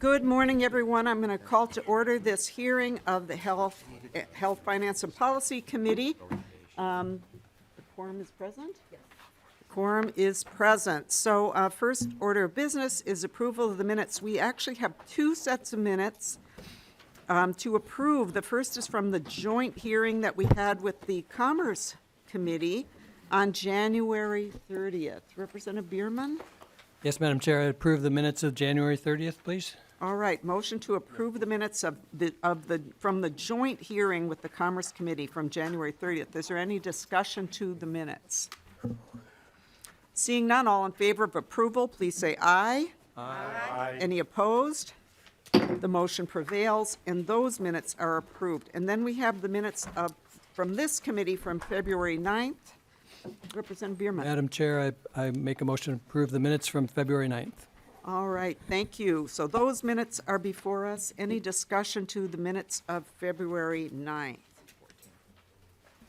Good morning, everyone. I'm going to call to order this hearing of the Health, Finance, and Policy Committee. The quorum is present? Yes. The quorum is present. So first order of business is approval of the minutes. We actually have two sets of minutes to approve. The first is from the joint hearing that we had with the Commerce Committee on January 30th. Representative Bierman? Yes, Madam Chair, I approve the minutes of January 30th, please. All right, motion to approve the minutes from the joint hearing with the Commerce Committee from January 30th. Is there any discussion to the minutes? Seeing none, all in favor of approval, please say aye. Aye. Any opposed? The motion prevails, and those minutes are approved. And then we have the minutes from this committee from February 9th. Representative Bierman. Madam Chair, I make a motion to approve the minutes from February 9th. All right, thank you. So those minutes are before us. Any discussion to the minutes of February 9th?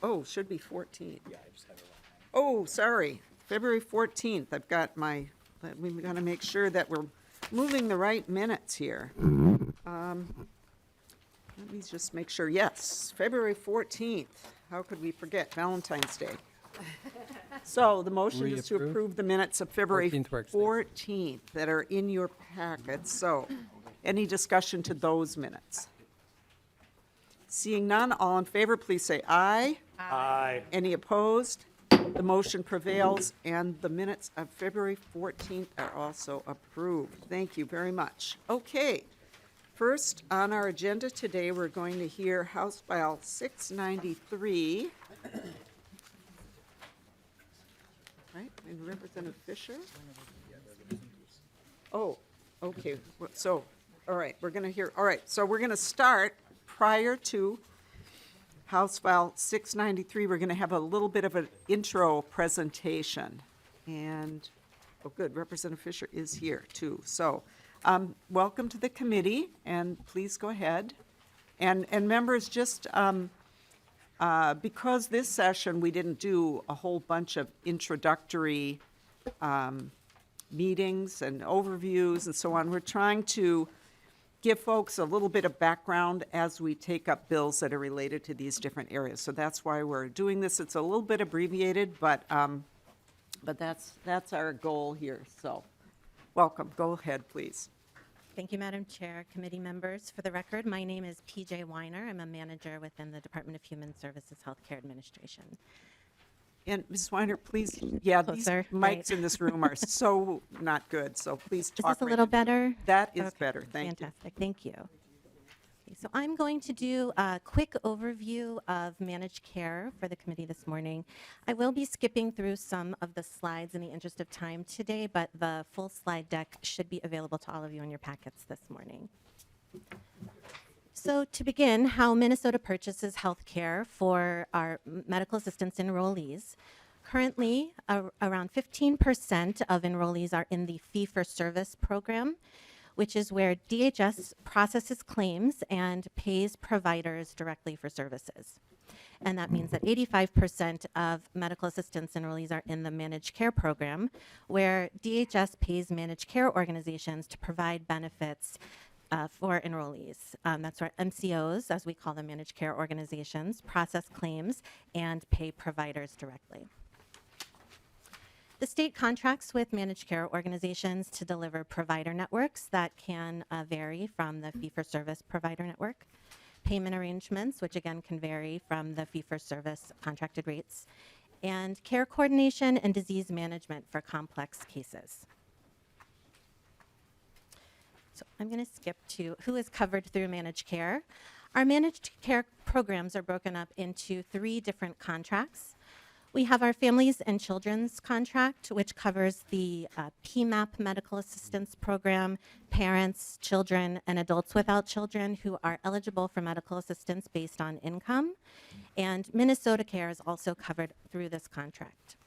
Oh, should be 14th. Yeah, I just had it wrong. Oh, sorry, February 14th. I've got we've got to make sure that we're moving the right minutes here. Let me just make sure. Yes, February 14th. How could we forget? Valentine's Day. So the motion is to approve the minutes of February 14th that are in your packet. So any discussion to those minutes? Seeing none, all in favor, please say aye. Aye. Any opposed? The motion prevails, and the minutes of February 14th are also approved. Thank you very much. Okay. First on our agenda today, we're going to hear House File 693. Right, and Representative Fischer? Oh, okay, so, all right, we're going to start prior to House File 693. We're going to have a little bit of an intro presentation. And, oh good, Representative Fischer is here too. So, welcome to the committee, and please go ahead. And members, just because this session we didn't do a whole bunch of introductory meetings and overviews and so on, we're trying to give folks a little bit of background as we take up bills that are related to these different areas. So that's why we're doing this. It's a little bit abbreviated, but that's our goal here. So welcome. Go ahead, please. Thank you, Madam Chair, committee members. For the record, my name is PJ Weiner. I'm a manager within the Department of Human Services Healthcare Administration. And Ms. Weiner, please, yeah, Closer, these mics right. in this room are so not good, so please talk. Is this a little better? That is Okay, better, thank you. Fantastic, thank you. Okay, so I'm going to do a quick overview of managed care for the committee this morning. I will be skipping through some of the slides in the interest of time today, but the full slide deck should be available to all of you in your packets this morning. So to begin, how Minnesota purchases health care for our medical assistance enrollees. Currently, around 15% of enrollees are in the fee-for-service program, which is where DHS processes claims and pays providers directly for services. And that means that 85% of medical assistance enrollees are in the managed care program, where DHS pays managed care organizations to provide benefits for enrollees. That's where MCOs, as we call them, managed care organizations, process claims and pay providers directly. The state contracts with managed care organizations to deliver provider networks that can vary from the fee-for-service provider network, payment arrangements, which again can vary from the fee-for-service contracted rates, and care coordination and disease management for complex cases. So I'm going to skip to who is covered through managed care. Our managed care programs are broken up into 3 different contracts. We have our Families and Children's contract, which covers the PMAP medical assistance program, parents, children, and adults without children who are eligible for medical assistance based on income. And MinnesotaCare is also covered through this contract.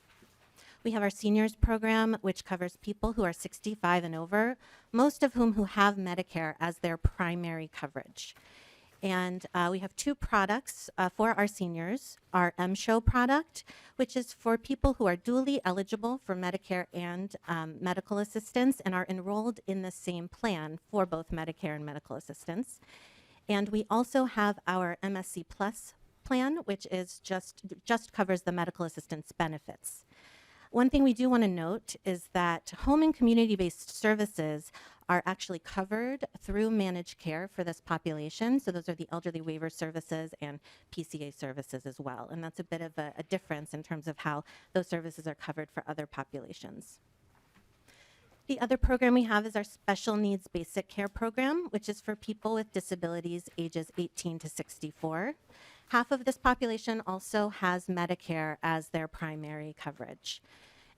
We have our seniors program, which covers people who are 65 and over, most of whom who have Medicare as their primary coverage. And we have two products for our seniors. Our M-Show product, which is for people who are dually eligible for Medicare and medical assistance and are enrolled in the same plan for both Medicare and medical assistance. And we also have our MSC Plus plan, which is just covers the medical assistance benefits. One thing we do want to note is that home and community-based services are actually covered through managed care for this population. So those are the elderly waiver services and PCA services as well. And that's a bit of a difference in terms of how those services are covered for other populations. The other program we have is our Special Needs Basic Care Program, which is for people with disabilities ages 18 to 64. Half of this population also has Medicare as their primary coverage.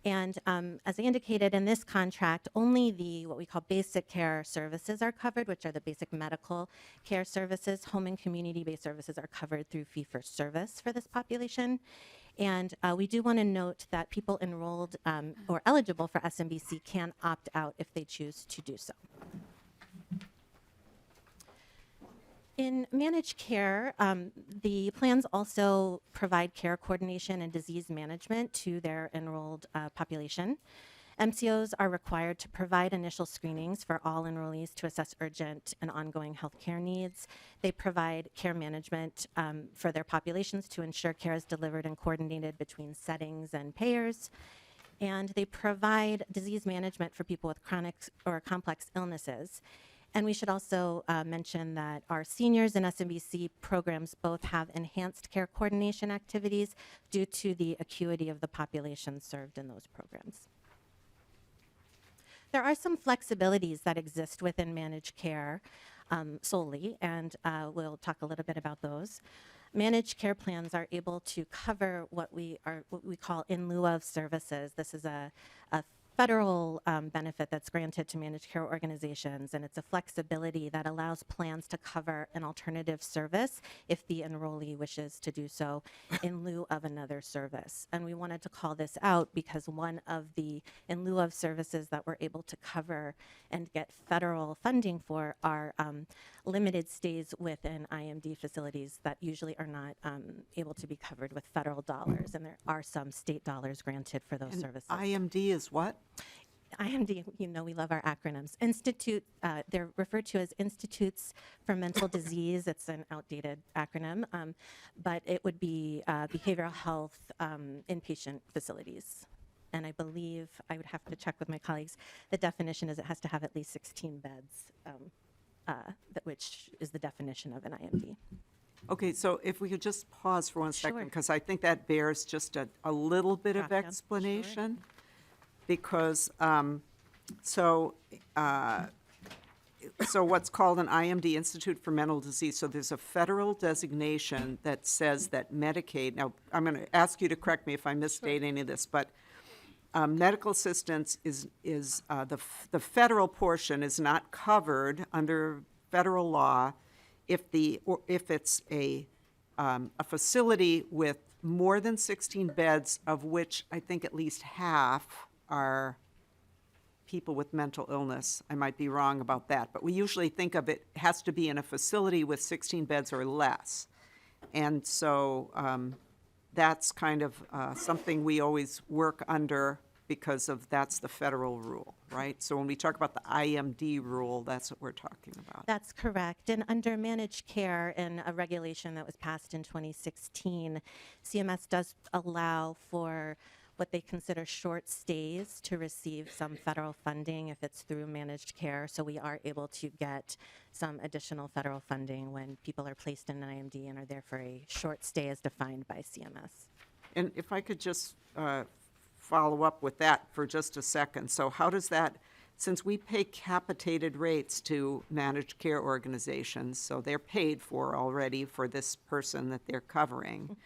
And as I indicated in this contract, only the what we call basic care services are covered, which are the basic medical care services. Home and community-based services are covered through fee-for-service for this population. And we do want to note that people enrolled or eligible for SMBC can opt out if they choose to do so. In managed care, the plans also provide care coordination and disease management to their enrolled population. MCOs are required to provide initial screenings for all enrollees to assess urgent and ongoing health care needs. They provide care management for their populations to ensure care is delivered and coordinated between settings and payers. And they provide disease management for people with chronic or complex illnesses. And we should also mention that our seniors and SMBC programs both have enhanced care coordination activities due to the acuity of the population served in those programs. There are some flexibilities that exist within managed care solely, and we'll talk a little bit about those. Managed care plans are able to cover what we call in lieu of services. This is a federal benefit that's granted to managed care organizations, and it's a flexibility that allows plans to cover an alternative service if the enrollee wishes to do so in lieu of another service. And we wanted to call this out because one of the in lieu of services that we're able to cover and get federal funding for are limited stays within IMD facilities that usually are not able to be covered with federal dollars, and there are some state dollars granted for those services. IMD is what? IMD, you know, we love our acronyms. They're referred to as Institutes for Mental Disease. It's an outdated acronym, but it would be behavioral health inpatient facilities. And I believe, I would have to check with my colleagues, the definition is it has to have at least 16 beds, which is the definition of an IMD. Okay, so if we could just pause for one second, Sure. because I think that bears just a little bit of Drop down. explanation. Because, so what's called an IMD, Institute for Mental Disease, so there's a federal designation that says that Medicaid, now, I'm going to ask you to correct me if I misstate any of this, but medical assistance is the federal portion is not covered under federal law if it's a facility with more than 16 beds, of which I think at least half are people with mental illness. I might be wrong about that, but we usually think of it has to be in a facility with 16 beds or less. And so that's kind of something we always work under because of that's the federal rule, right? So when we talk about the IMD rule, that's what we're talking about. That's correct. And under managed care, in a regulation that was passed in 2016, CMS does allow for what they consider short stays to receive some federal funding if it's through managed care. So we are able to get some additional federal funding when people are placed in an IMD and are there for a short stay as defined by CMS. And if I could just follow up with that for just a second. So how does that, since we pay capitated rates to managed care organizations, so they're paid for already for this person that they're covering,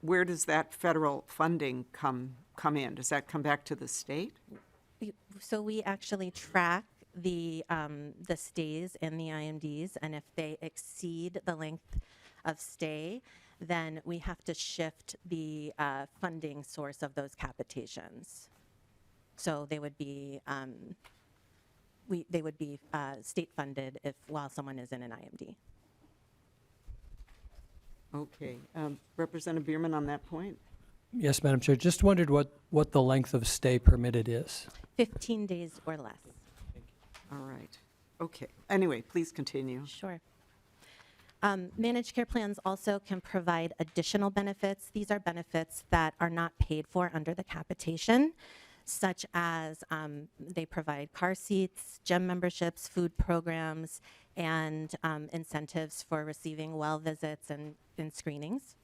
where does that federal funding come in? Does that come back to the state? So we actually track the stays in the IMDs, and if they exceed the length of stay, then we have to shift the funding source of those capitations. So they would be state funded while someone is in an IMD. Okay. Representative Bierman on that point? Yes, Madam Chair. Just wondered what the length of stay permitted is. 15 days or less. All right. Okay. Anyway, please continue. Sure. Managed care plans also can provide additional benefits. These are benefits that are not paid for under the capitation, such as they provide car seats, gym memberships, food programs, and incentives for receiving well visits and screenings.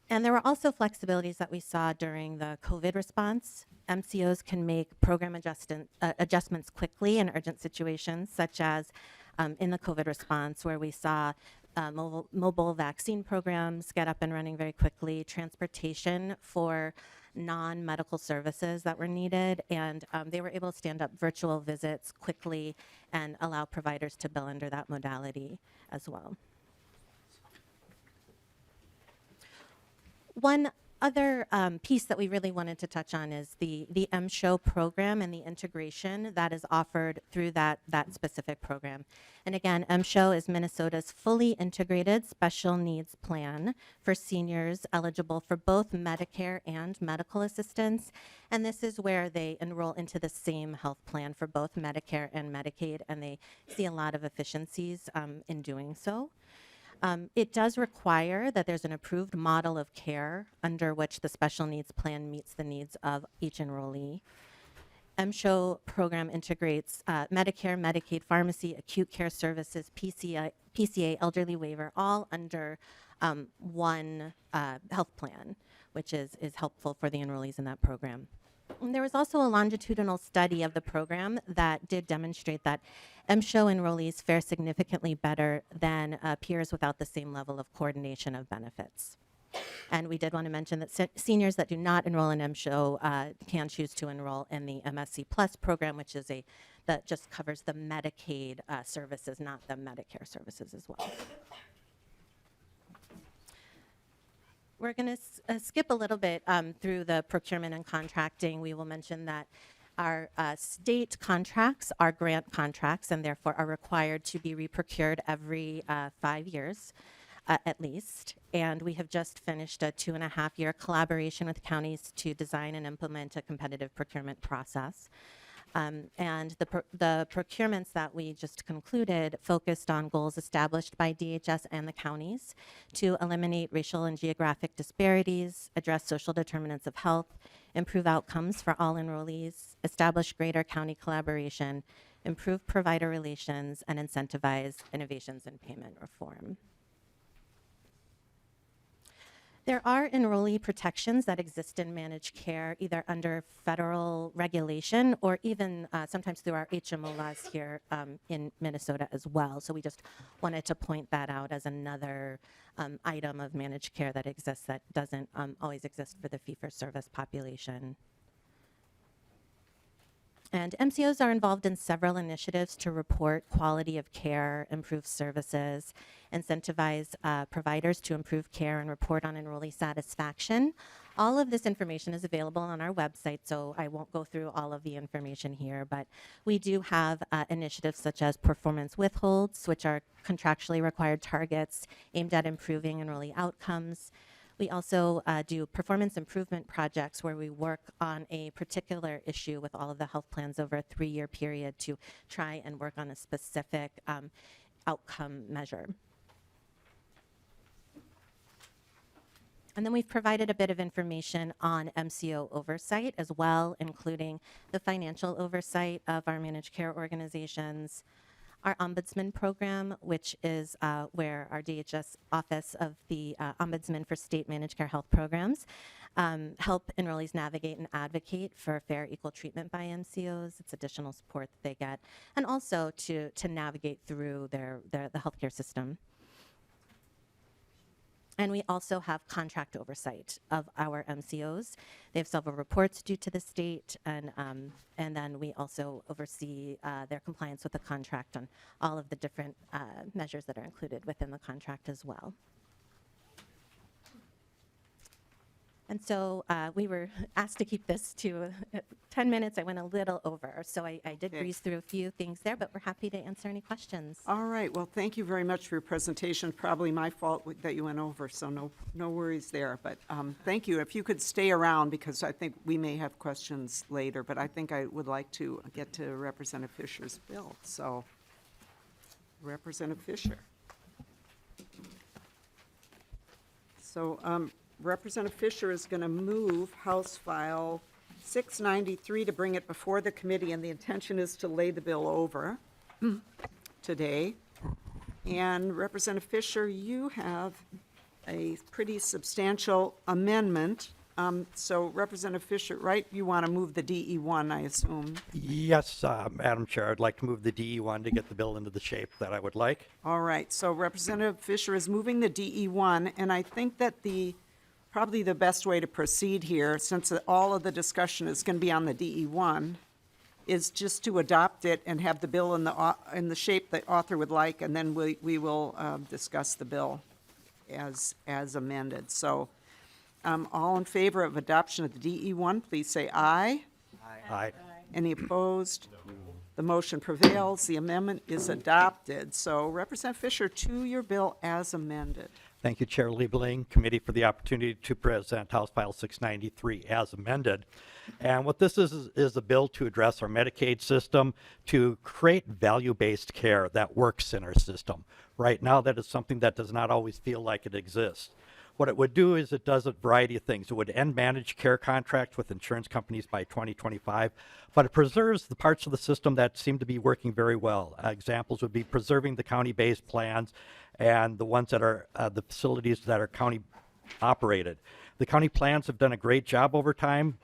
And there were also flexibilities that we saw during the COVID response. MCOs can make program adjustments quickly in urgent situations, such as in the COVID response, where we saw mobile vaccine programs get up and running very quickly, transportation for non-medical services that were needed, and they were able to stand up virtual visits quickly and allow providers to bill under that modality as well. One other piece that we really wanted to touch on is the MSHO program and the integration that is offered through that specific program. And again, MSHO is Minnesota's fully integrated special needs plan for seniors eligible for both Medicare and medical assistance. And this is where they enroll into the same health plan for both Medicare and Medicaid, and they see a lot of efficiencies in doing so. It does require that there's an approved model of care under which the special needs plan meets the needs of each enrollee. MSHO program integrates Medicare, Medicaid, pharmacy, acute care services, PCA, elderly waiver, all under one health plan, which is helpful for the enrollees in that program. And there was also a longitudinal study of the program that did demonstrate that MSHO enrollees fare significantly better than peers without the same level of coordination of benefits. And we did want to mention that seniors that do not enroll in MSHO can choose to enroll in the MSC Plus program, which is that just covers the Medicaid services, not the Medicare services as well. We're going to skip a little bit through the procurement and contracting. We will mention that our state contracts are grant contracts and therefore are required to be reprocured every 5 years at least. And we have just finished a 2.5-year collaboration with counties to design and implement a competitive procurement process. And the procurements that we just concluded focused on goals established by DHS and the counties to eliminate racial and geographic disparities, address social determinants of health, improve outcomes for all enrollees, establish greater county collaboration, improve provider relations, and incentivize innovations in payment reform. There are enrollee protections that exist in managed care, either under federal regulation or even sometimes through our HMO laws here in Minnesota as well. So we just wanted to point that out as another item of managed care that exists that doesn't always exist for the fee-for-service population. And MCOs are involved in several initiatives to report quality of care, improve services, incentivize providers to improve care, and report on enrollee satisfaction. All of this information is available on our website, so I won't go through all of the information here, but we do have initiatives such as performance withholds, which are contractually required targets aimed at improving enrollee outcomes. We also do performance improvement projects where we work on a particular issue with all of the health plans over a 3-year period to try and work on a specific outcome measure. And then we've provided a bit of information on MCO oversight as well, including the financial oversight of our managed care organizations, our ombudsman program, which is where our DHS Office of the Ombudsman for State Managed Care Health Programs help enrollees navigate and advocate for fair, equal treatment by MCOs. It's additional support that they get, and also to navigate through the healthcare system. And we also have contract oversight of our MCOs. They have several reports due to the state, and then we also oversee their compliance with the contract on all of the different measures that are included within the contract as well. And so we were asked to keep this to 10 minutes. I went a little over, so I did breeze through a few things there, but we're happy to answer any questions. All right, well, thank you very much for your presentation. Probably my fault that you went over, so no worries there. But thank you. If you could stay around, because I think we may have questions later, but I think I would like to get to Representative Fischer's bill. So, Representative Fischer. So, Representative Fischer is going to move House File 693 to bring it before the committee, and the intention is to lay the bill over today. And Representative Fischer, you have a pretty substantial amendment. So Representative Fischer, right, you want to move the DE1, I assume? Yes, Madam Chair, I'd like to move the DE1 to get the bill into the shape that I would like. All right, so Representative Fischer is moving the DE1, and I think that probably the best way to proceed here, since all of the discussion is going to be on the DE1, is just to adopt it and have the bill in the shape the author would like, and then we will discuss the bill as amended. So, all in favor of adoption of the DE1, please say aye. Aye. Any opposed? The motion prevails. The amendment is adopted. So, Representative Fischer, to your bill as amended. Thank you, Chair Liebling, Committee, for the opportunity to present House File 693 as amended. And what this is a bill to address our Medicaid system to create value-based care that works in our system. Right now, that is something that does not always feel like it exists. What it would do is it does a variety of things. It would end managed care contracts with insurance companies by 2025, but it preserves the parts of the system that seem to be working very well. Examples would be preserving the county-based plans and the ones that are the facilities that are county operated. The county plans have done a great job over time,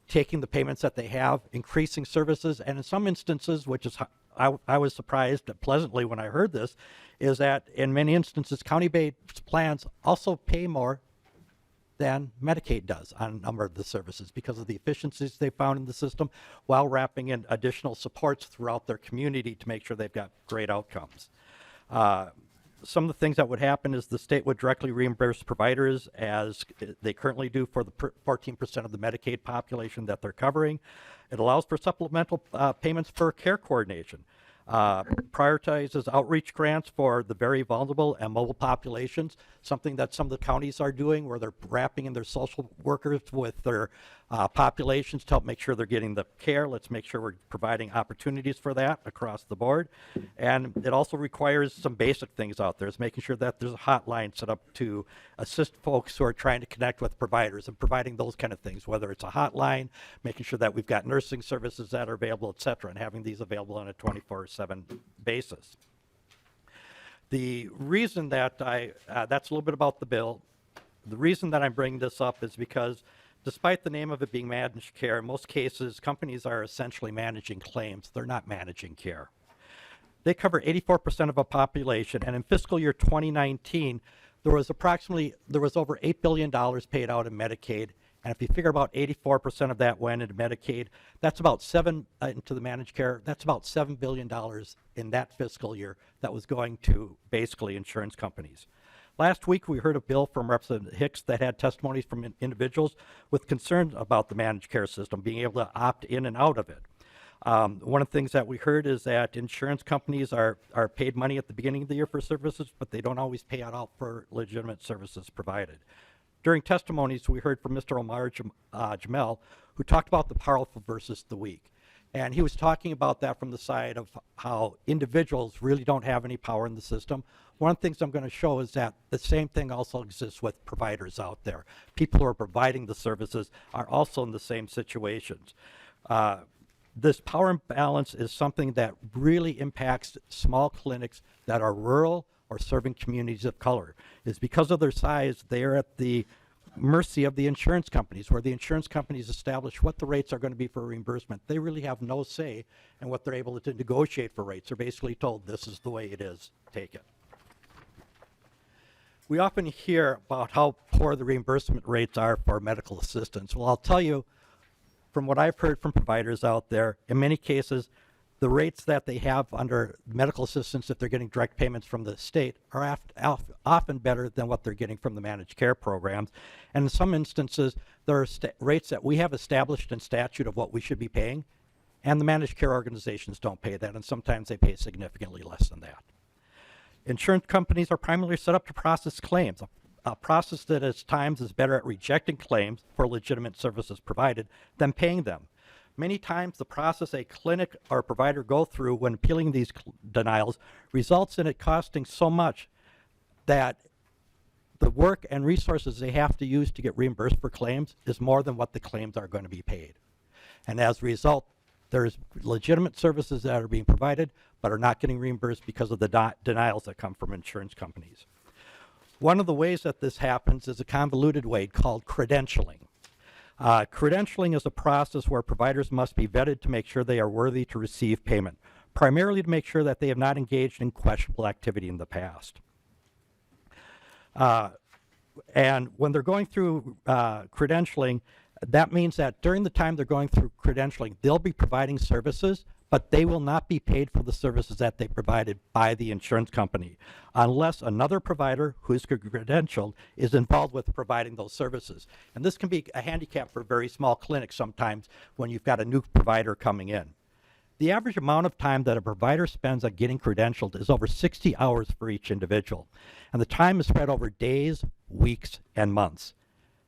taking the payments that they have, increasing services, and in some instances, which is I was surprised pleasantly when I heard this, is that in many instances, county-based plans also pay more than Medicaid does on a number of the services because of the efficiencies they found in the system, while wrapping in additional supports throughout their community to make sure they've got great outcomes. Some of the things that would happen is the state would directly reimburse providers, as they currently do for the 14% of the Medicaid population that they're covering. It allows for supplemental payments for care coordination. Prioritizes outreach grants for the very vulnerable and mobile populations, something that some of the counties are doing, where they're wrapping in their social workers with their populations to help make sure they're getting the care. Let's make sure we're providing opportunities for that across the board. And it also requires some basic things out there. It's making sure that there's a hotline set up to assist folks who are trying to connect with providers and providing those kind of things, whether it's a hotline, making sure that we've got nursing services that are available, et cetera, and having these available on a 24/7 basis. The reason that that's a little bit about the bill. The reason that I'm bringing this up is because despite the name of it being managed care, in most cases, companies are essentially managing claims. They're not managing care. They cover 84% of a population, and in fiscal year 2019, there was over $8 billion paid out in Medicaid, and if you figure about 84% of that went into Medicaid, that's about into the managed care, that's about $7 billion in that fiscal year that was going to basically insurance companies. Last week, we heard a bill from Representative Hicks that had testimonies from individuals with concerns about the managed care system, being able to opt in and out of it. One of the things that we heard is that insurance companies are paid money at the beginning of the year for services, but they don't always pay out for legitimate services provided. During testimonies, we heard from Mr. Omar Jamel, who talked about the powerful versus the weak. And he was talking about that from the side of how individuals really don't have any power in the system. One of the things I'm going to show is that the same thing also exists with providers out there. People who are providing the services are also in the same situations. This power imbalance is something that really impacts small clinics that are rural or serving communities of color. Is because of their size, they're at the mercy of the insurance companies, where the insurance companies establish what the rates are going to be for reimbursement. They really have no say in what they're able to negotiate for rates. They're basically told, this is the way it is, take it. We often hear about how poor the reimbursement rates are for medical assistance. Well, I'll tell you, from what I've heard from providers out there, in many cases, the rates that they have under medical assistance, if they're getting direct payments from the state, are often better than what they're getting from the managed care programs. And in some instances, there are rates that we have established in statute of what we should be paying, and the managed care organizations don't pay that, and sometimes they pay significantly less than that. Insurance companies are primarily set up to process claims, a process that at times is better at rejecting claims for legitimate services provided than paying them. Many times the process a clinic or provider go through when appealing these denials results in it costing so much that the work and resources they have to use to get reimbursed for claims is more than what the claims are going to be paid. And as a result, there's legitimate services that are being provided but are not getting reimbursed because of the denials that come from insurance companies. One of the ways that this happens is a convoluted way called credentialing. Credentialing is a process where providers must be vetted to make sure they are worthy to receive payment, primarily to make sure that they have not engaged in questionable activity in the past. And when they're going through credentialing, that means that during the time they're going through credentialing, they'll be providing services, but they will not be paid for the services that they provided by the insurance company unless another provider who's credentialed is involved with providing those services. And this can be a handicap for very small clinics sometimes when you've got a new provider coming in. The average amount of time that a provider spends on getting credentialed is over 60 hours for each individual. And the time is spread over days, weeks, and months.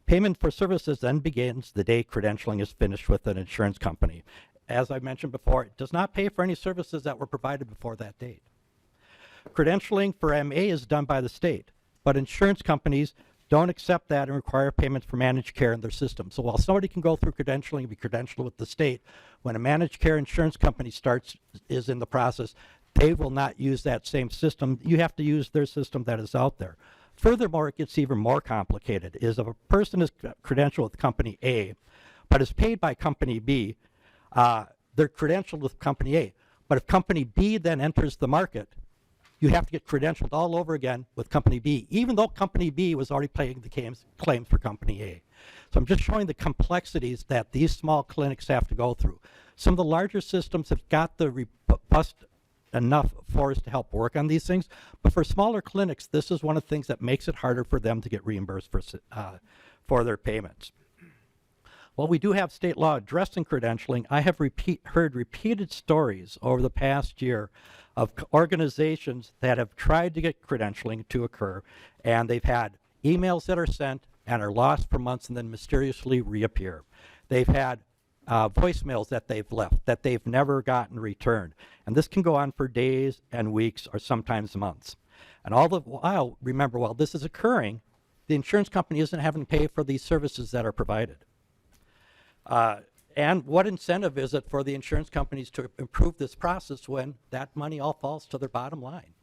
Payment for services then begins the day credentialing is finished with an insurance company. As I mentioned before, it does not pay for any services that were provided before that date. Credentialing for MA is done by the state, but insurance companies don't accept that and require payments for managed care in their system. So while somebody can go through credentialing and be credentialed with the state, when a managed care insurance company is in the process, they will not use that same system. You have to use their system that is out there. Furthermore, it gets even more complicated. Is if a person is credentialed with company A, but is paid by company B, they're credentialed with company A. But if company B then enters the market, you have to get credentialed all over again with company B, even though company B was already paying the claims for company A. So I'm just showing the complexities that these small clinics have to go through. Some of the larger systems have got the robust enough force to help work on these things, but for smaller clinics, this is one of the things that makes it harder for them to get reimbursed for their payments. While we do have state law addressing credentialing, I have heard repeated stories over the past year of organizations that have tried to get credentialing to occur, and they've had emails that are sent and are lost for months and then mysteriously reappear. They've had voicemails that they've left that they've never gotten returned. And this can go on for days and weeks or sometimes months. And all the while, remember, while this is occurring, the insurance company isn't having to pay for these services that are provided. And what incentive is it for the insurance companies to improve this process when that money all falls to their bottom line?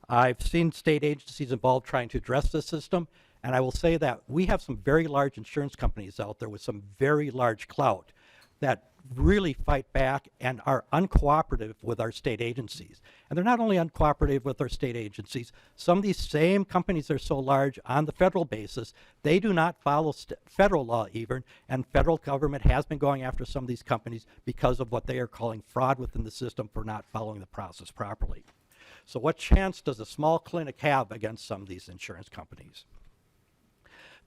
I've seen state agencies involved trying to address this system, and I will say that we have some very large insurance companies out there with some very large clout that really fight back and are uncooperative with our state agencies. And they're not only uncooperative with our state agencies, some of these same companies are so large on the federal basis, they do not follow federal law even, and federal government has been going after some of these companies because of what they are calling fraud within the system for not following the process properly. So what chance does a small clinic have against some of these insurance companies?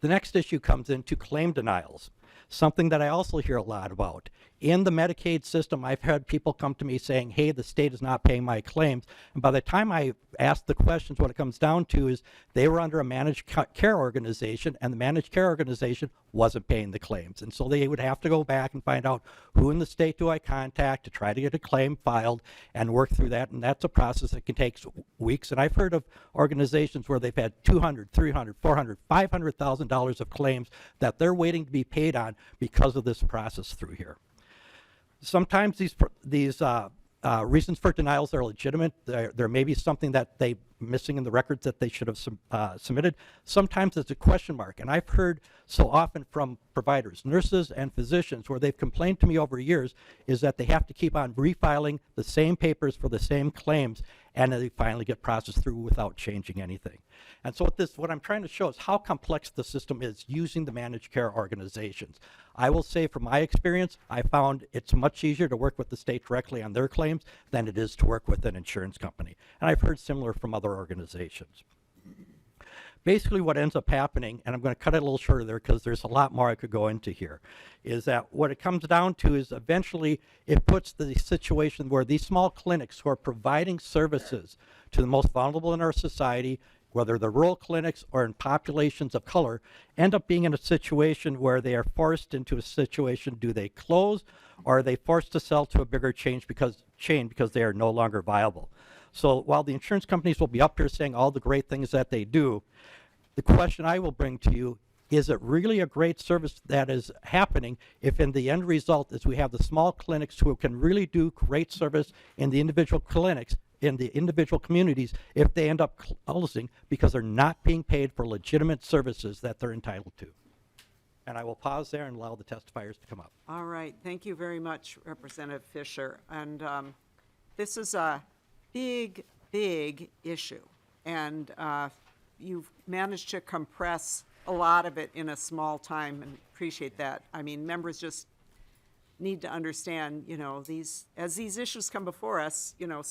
The next issue comes into claim denials, something that I also hear a lot about. In the Medicaid system, I've had people come to me saying, hey, the state is not paying my claims. And by the time I ask the questions, what it comes down to is they were under a managed care organization, and the managed care organization wasn't paying the claims. And so they would have to go back and find out who in the state do I contact to try to get a claim filed and work through that. And that's a process that can take weeks. And I've heard of organizations where they've had $200,000, $300,000, $400,000, $500,000 of claims that they're waiting to be paid on because of this process through here. Sometimes these reasons for denials are legitimate. There may be something that they missing in the records that they should have submitted. Sometimes it's a question mark. And I've heard so often from providers, nurses and physicians, where they've complained to me over years is that they have to keep on refiling the same papers for the same claims, and they finally get processed through without changing anything. And so what I'm trying to show is how complex the system is using the managed care organizations. I will say from my experience, I found it's much easier to work with the state directly on their claims than it is to work with an insurance company. And I've heard similar from other organizations. Basically what ends up happening, and I'm going to cut it a little shorter there because there's a lot more I could go into here, is that what it comes down to is eventually it puts the situation where these small clinics who are providing services to the most vulnerable in our society, whether they're rural clinics or in populations of color, end up being in a situation where they are forced into a situation, do they close or are they forced to sell to a bigger chain because they are no longer viable? So while the insurance companies will be up here saying all the great things that they do, the question I will bring to you, is it really a great service that is happening if in the end result is we have the small clinics who can really do great service in the individual clinics, in the individual communities, if they end up closing because they're not being paid for legitimate services that they're entitled to? And I will pause there and allow the testifiers to come up. All right, thank you very much, Representative Fischer. And this is a big, big issue. And you've managed to compress a lot of it in a small time, and appreciate that. I mean, members just need to understand, you know, as these issues come before us, you know,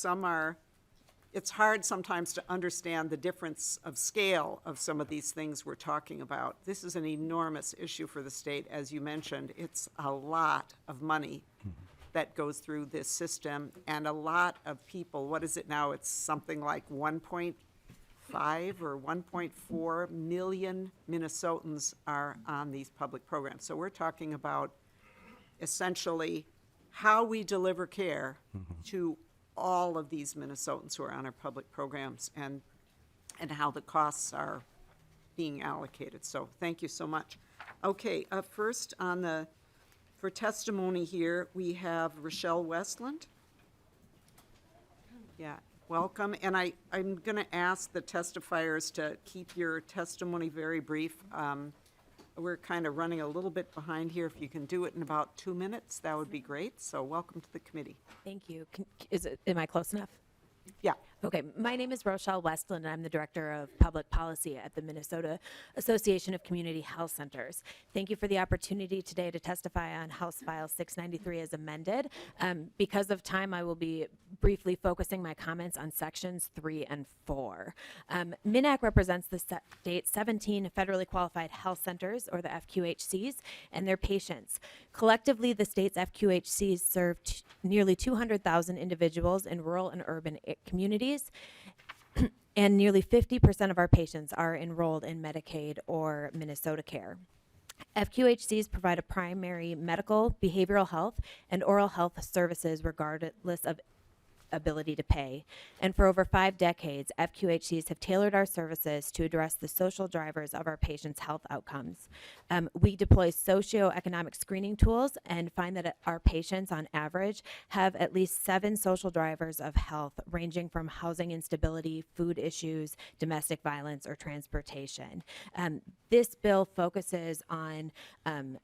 it's hard sometimes to understand the difference of scale of some of these things we're talking about. This is an enormous issue for the state. As you mentioned, it's a lot of money that goes through this system, and a lot of people. What is it now? It's something like 1.5 or 1.4 million Minnesotans are on these public programs. So we're talking about essentially how we deliver care to all of these Minnesotans who are on our public programs, and how the costs are being allocated. So thank you so much. Okay, first for testimony here, we have Rochelle Westland. Yeah, welcome. And I'm going to ask the testifiers to keep your testimony very brief. We're kind of running a little bit behind here. If you can do it in about 2 minutes, that would be great. So welcome to the committee. Thank you. Am I close enough? Yeah. Okay, my name is Rochelle Westland, and I'm the Director of Public Policy at the Minnesota Association of Community Health Centers. Thank you for the opportunity today to testify on House File 693 as amended. Because of time, I will be briefly focusing my comments on Sections 3 and 4. MinAC represents the state's 17 federally qualified health centers, or the FQHCs, and their patients. Collectively, the state's FQHCs serve nearly 200,000 individuals in rural and urban communities, and nearly 50% of our patients are enrolled in Medicaid or MinnesotaCare. FQHCs provide a primary medical, behavioral health, and oral health services regardless of ability to pay. And for over 5 decades, FQHCs have tailored our services to address the social drivers of our patients' health outcomes. We deploy socioeconomic screening tools and find that our patients, on average, have at least 7 social drivers of health, ranging from housing instability, food issues, domestic violence, or transportation. This bill focuses on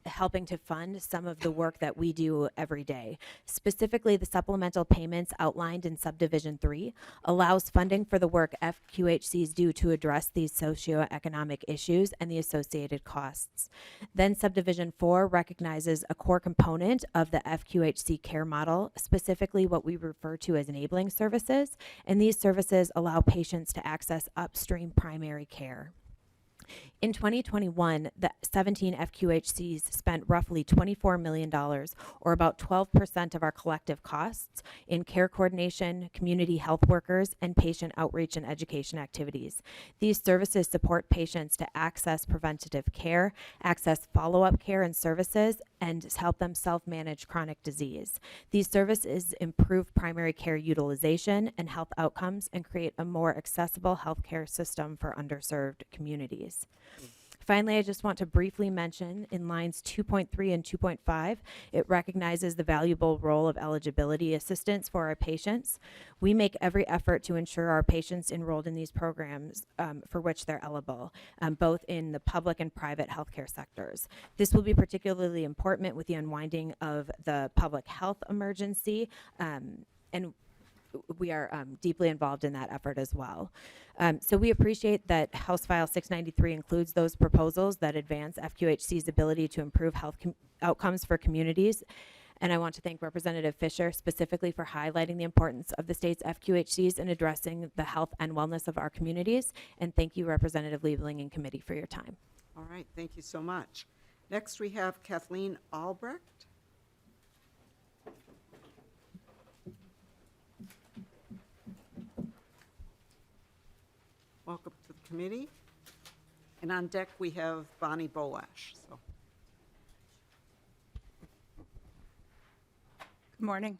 helping to fund some of the work that we do every day. Specifically, the supplemental payments outlined in Subdivision 3 allows funding for the work FQHCs do to address these socioeconomic issues and the associated costs. Then Subdivision 4 recognizes a core component of the FQHC care model, specifically what we refer to as enabling services, and these services allow patients to access upstream primary care. In 2021, the 17 FQHCs spent roughly $24 million, or about 12% of our collective costs, in care coordination, community health workers, and patient outreach and education activities. These services support patients to access preventative care, access follow-up care and services, and help them self-manage chronic disease. These services improve primary care utilization and health outcomes and create a more accessible healthcare system for underserved communities. Finally, I just want to briefly mention in lines 2.3 and 2.5, it recognizes the valuable role of eligibility assistance for our patients. We make every effort to ensure our patients enrolled in these programs for which they're eligible, both in the public and private healthcare sectors. This will be particularly important with the unwinding of the public health emergency, and we are deeply involved in that effort as well. So we appreciate that House File 693 includes those proposals that advance FQHC's ability to improve health outcomes for communities. And I want to thank Representative Fischer specifically for highlighting the importance of the state's FQHCs in addressing the health and wellness of our communities. And thank you, Representative Liebling and committee, for your time. All right, thank you so much. Next, we have Kathleen Albrecht. Welcome to the committee. And on deck, we have Bonnie Bolash. So, Good morning.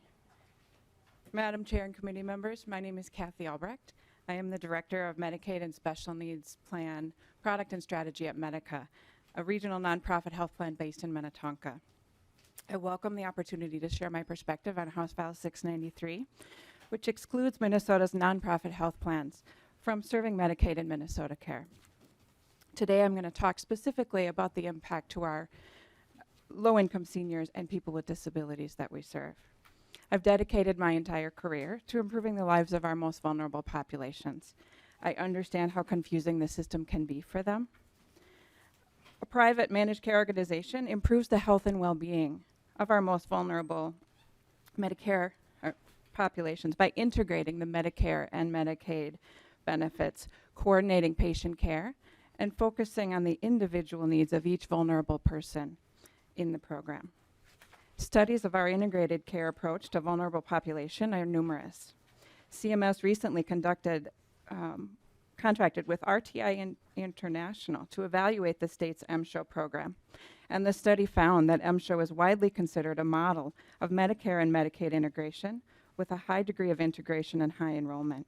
Madam Chair and committee members, my name is Kathy Albrecht. I am the Director of Medicaid and Special Needs Plan Product and Strategy at Medica, a regional nonprofit health plan based in Minnetonka. I welcome the opportunity to share my perspective on House File 693, which excludes Minnesota's nonprofit health plans from serving Medicaid and MinnesotaCare. Today I'm going to talk specifically about the impact to our low-income seniors and people with disabilities that we serve. I've dedicated my entire career to improving the lives of our most vulnerable populations. I understand how confusing the system can be for them. A private managed care organization improves the health and well-being of our most vulnerable Medicare populations by integrating the Medicare and Medicaid benefits, coordinating patient care, and focusing on the individual needs of each vulnerable person in the program. Studies of our integrated care approach to vulnerable population are numerous. CMS recently contracted with RTI International to evaluate the state's MSHO program. And the study found that MSHO is widely considered a model of Medicare and Medicaid integration with a high degree of integration and high enrollment.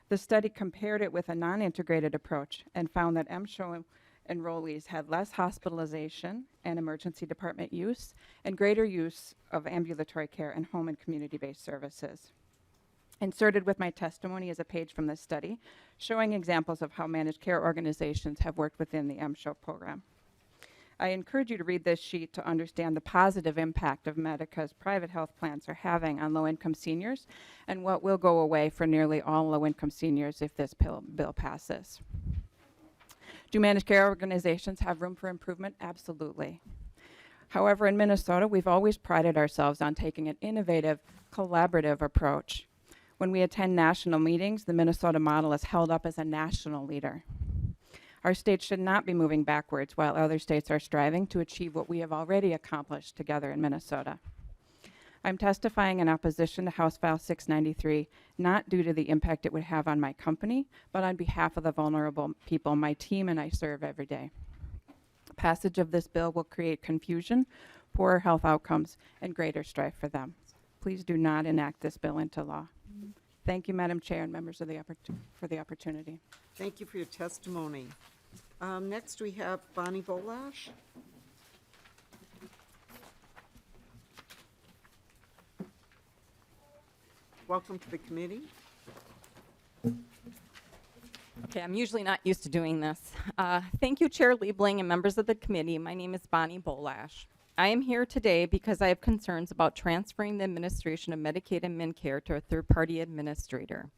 The study compared it with a non-integrated approach and found that MSHO enrollees had less hospitalization and emergency department use and greater use of ambulatory care and home and community-based services. Inserted with my testimony is a page from this study showing examples of how managed care organizations have worked within the MSHO program. I encourage you to read this sheet to understand the positive impact of Medica's private health plans are having on low-income seniors and what will go away for nearly all low-income seniors if this bill passes. Do managed care organizations have room for improvement? Absolutely. However, in Minnesota, we've always prided ourselves on taking an innovative, collaborative approach. When we attend national meetings, the Minnesota model is held up as a national leader. Our state should not be moving backwards while other states are striving to achieve what we have already accomplished together in Minnesota. I'm testifying in opposition to House File 693, not due to the impact it would have on my company, but on behalf of the vulnerable people my team and I serve every day. Passage of this bill will create confusion, poorer health outcomes, and greater strife for them. Please do not enact this bill into law. Thank you, Madam Chair and members of for the opportunity. thank you for your testimony. Next, we have Bonnie Bolash. Welcome to the committee. Okay, I'm usually not used to doing this. Thank you, Chair Liebling and members of the committee. My name is Bonnie Bolash. I am here today because I have concerns about transferring the administration of Medicaid and MinneCare to a third-party administrator.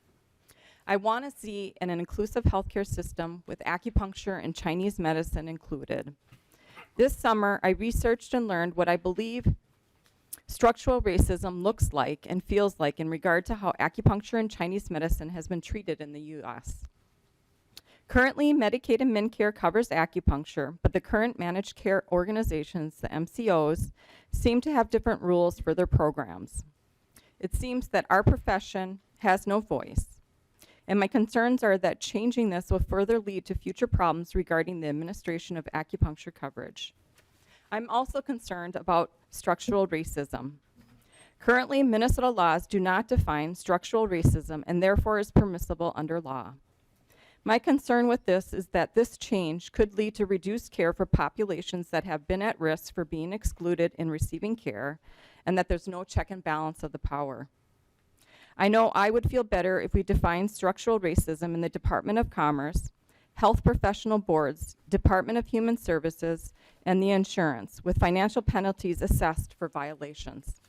I want to see an inclusive healthcare system with acupuncture and Chinese medicine included. This summer, I researched and learned what I believe structural racism looks like and feels like in regard to how acupuncture and Chinese medicine has been treated in the U.S. Currently, Medicaid and MinneCare covers acupuncture, but the current managed care organizations, the MCOs, seem to have different rules for their programs. It seems that our profession has no voice, and my concerns are that changing this will further lead to future problems regarding the administration of acupuncture coverage. I'm also concerned about structural racism. Currently, Minnesota laws do not define structural racism and therefore is permissible under law. My concern with this is that this change could lead to reduced care for populations that have been at risk for being excluded in receiving care, and that there's no check and balance of the power. I know I would feel better if we defined structural racism in the Department of Commerce, health professional boards, Department of Human Services, and the insurance, with financial penalties assessed for violations.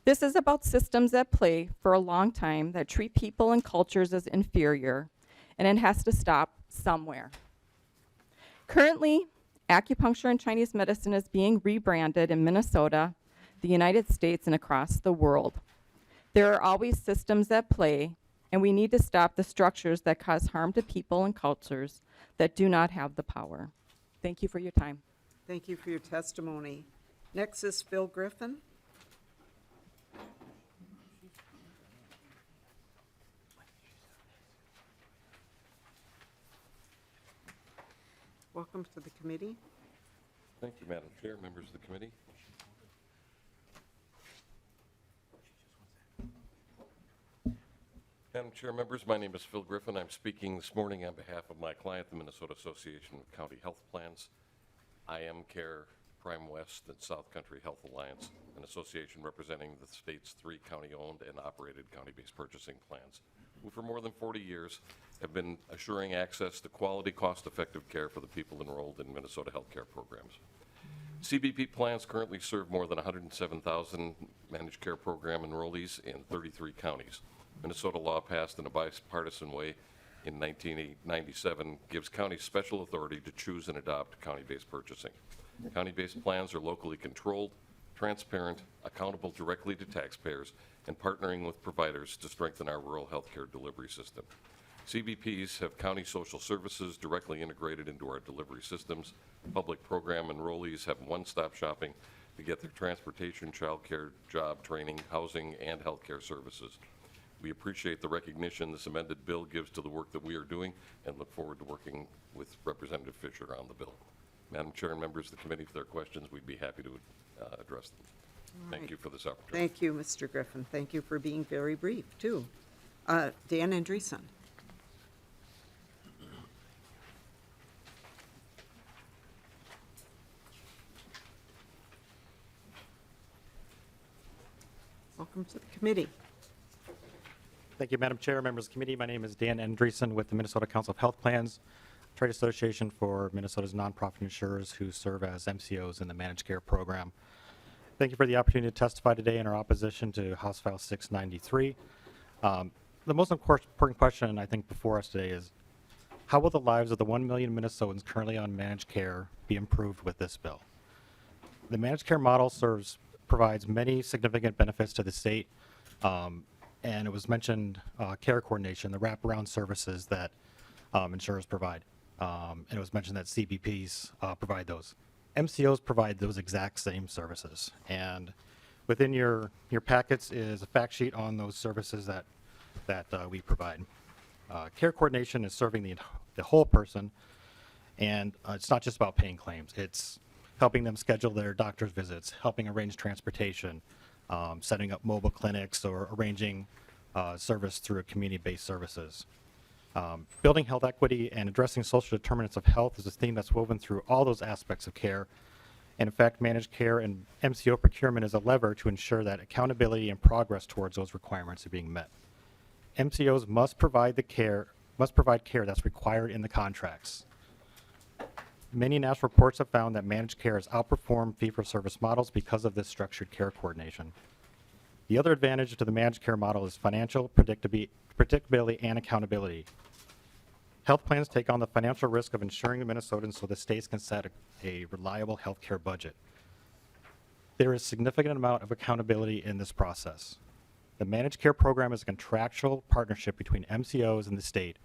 This is about systems at play for a long time that treat people and cultures as inferior, and it has to stop somewhere. Currently, acupuncture and Chinese medicine is being rebranded in Minnesota, the United States, and across the world. There are always systems at play, and we need to stop the structures that cause harm to people and cultures that do not have the power. Thank you for your time. Thank you for your testimony. Next is Phil Griffin. Welcome to the committee. Thank you, Madam Chair, members of the committee. Madam Chair, members, my name is Phil Griffin. I'm speaking this morning on behalf of my client, the Minnesota Association of County Health Plans, IMCare, Prime West, and South Country Health Alliance, an association representing the state's 3 county-owned and operated county-based purchasing plans, who for more than 40 years have been assuring access to quality, cost-effective care for the people enrolled in Minnesota healthcare programs. CBP plans currently serve more than 107,000 managed care program enrollees in 33 counties. Minnesota law passed in a bipartisan way in 1997 gives counties special authority to choose and adopt county-based purchasing. County-based plans are locally controlled, transparent, accountable directly to taxpayers, and partnering with providers to strengthen our rural healthcare delivery system. CBPs have county social services directly integrated into our delivery systems. Public program enrollees have one-stop shopping to get their transportation, child care, job training, housing, and healthcare services. We appreciate the recognition this amended bill gives to the work that we are doing and look forward to working with Representative Fischer on the bill. Madam Chair and members of the committee, if there are questions, we'd be happy to address them. Thank you for this opportunity. Thank you, Mr. Griffin. Thank you for being very brief, too. Dan Andreessen. Welcome to the committee. Thank you, Madam Chair, members of the committee. My name is Dan Andreessen with the Minnesota Council of Health Plans, trade association for Minnesota's nonprofit insurers who serve as MCOs in the managed care program. Thank you for the opportunity to testify today in our opposition to House File 693. The most important question, I think, before us today is, how will the lives of the 1 million Minnesotans currently on managed care be improved with this bill? The managed care model provides many significant benefits to the state, and it was mentioned care coordination, the wraparound services that insurers provide. And it was mentioned that CBPs provide those. MCOs provide those exact same services. And within your packets is a fact sheet on those services that we provide. Care coordination is serving the whole person, and it's not just about paying claims. It's helping them schedule their doctor's visits, helping arrange transportation, setting up mobile clinics, or arranging service through community-based services. Building health equity and addressing social determinants of health is a theme that's woven through all those aspects of care. And in fact, managed care and MCO procurement is a lever to ensure that accountability and progress towards those requirements are being met. MCOs must provide care that's required in the contracts. Many national reports have found that managed care has outperformed fee-for-service models because of this structured care coordination. The other advantage to the managed care model is financial predictability and accountability. Health plans take on the financial risk of insuring the Minnesotans so the states can set a reliable health care budget. There is significant amount of accountability in this process. The managed care program is a contractual partnership between MCOs and the state,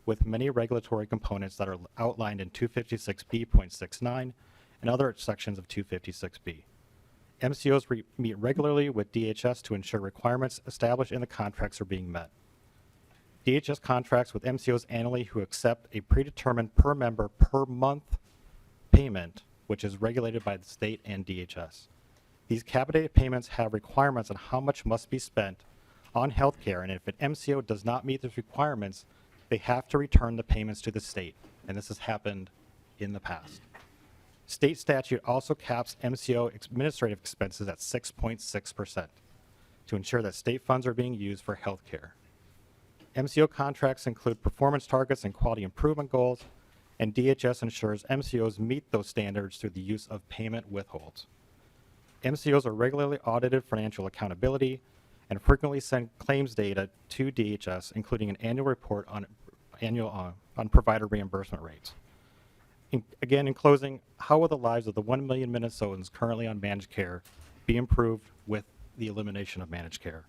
with many regulatory components that are outlined in 256B.69 and other sections of 256B. MCOs meet regularly with DHS to ensure requirements established in the contracts are being met. DHS contracts with MCOs annually who accept a predetermined per member per month payment, which is regulated by the state and DHS. These capitated payments have requirements on how much must be spent on health care, and if an MCO does not meet those requirements, they have to return the payments to the state, and this has happened in the past. State statute also caps MCO administrative expenses at 6.6% to ensure that state funds are being used for health care. MCO contracts include performance targets and quality improvement goals, and DHS ensures MCOs meet those standards through the use of payment withholds. MCOs are regularly audited for financial accountability and frequently send claims data to DHS, including an annual report on provider reimbursement rates. Again, in closing, how will the lives of the 1 million Minnesotans currently on managed care be improved with the elimination of managed care?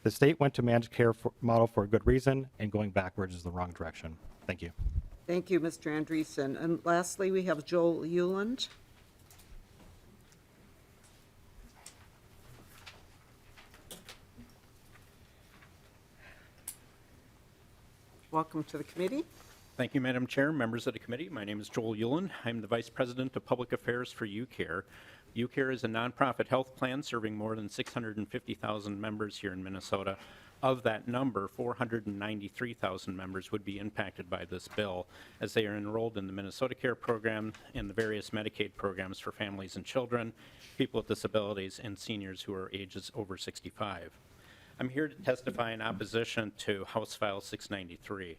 The state went to managed care model for a good reason, and going backwards is the wrong direction. Thank you. Thank you, Mr. Andreessen. And lastly, we have Joel Euland. Welcome to the committee. Thank you, Madam Chair, members of the committee. My name is Joel Euland. I'm the Vice President of Public Affairs for UCare. UCare is a nonprofit health plan serving more than 650,000 members here in Minnesota. Of that number, 493,000 members would be impacted by this bill, as they are enrolled in the MinnesotaCare program and the various Medicaid programs for families and children, people with disabilities, and seniors who are ages over 65. I'm here to testify in opposition to House File 693.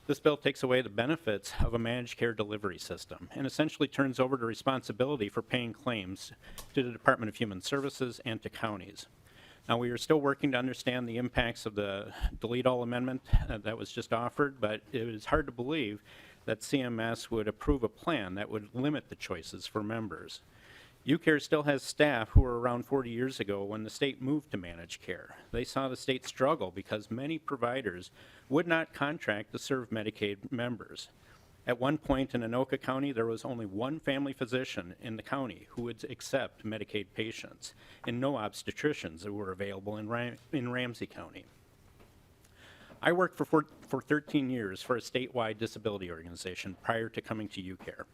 This bill takes away the benefits of a managed care delivery system and essentially turns over the responsibility for paying claims to the Department of Human Services and to counties. Now, we are still working to understand the impacts of the delete all amendment that was just offered, but it is hard to believe that CMS would approve a plan that would limit the choices for members. UCare still has staff who were around 40 years ago when the state moved to managed care. They saw the state struggle because many providers would not contract to serve Medicaid members. At one point in Anoka County, there was only one family physician in the county who would accept Medicaid patients, and no obstetricians that were available in Ramsey County. I worked for 13 years for a statewide disability organization prior to coming to UCare.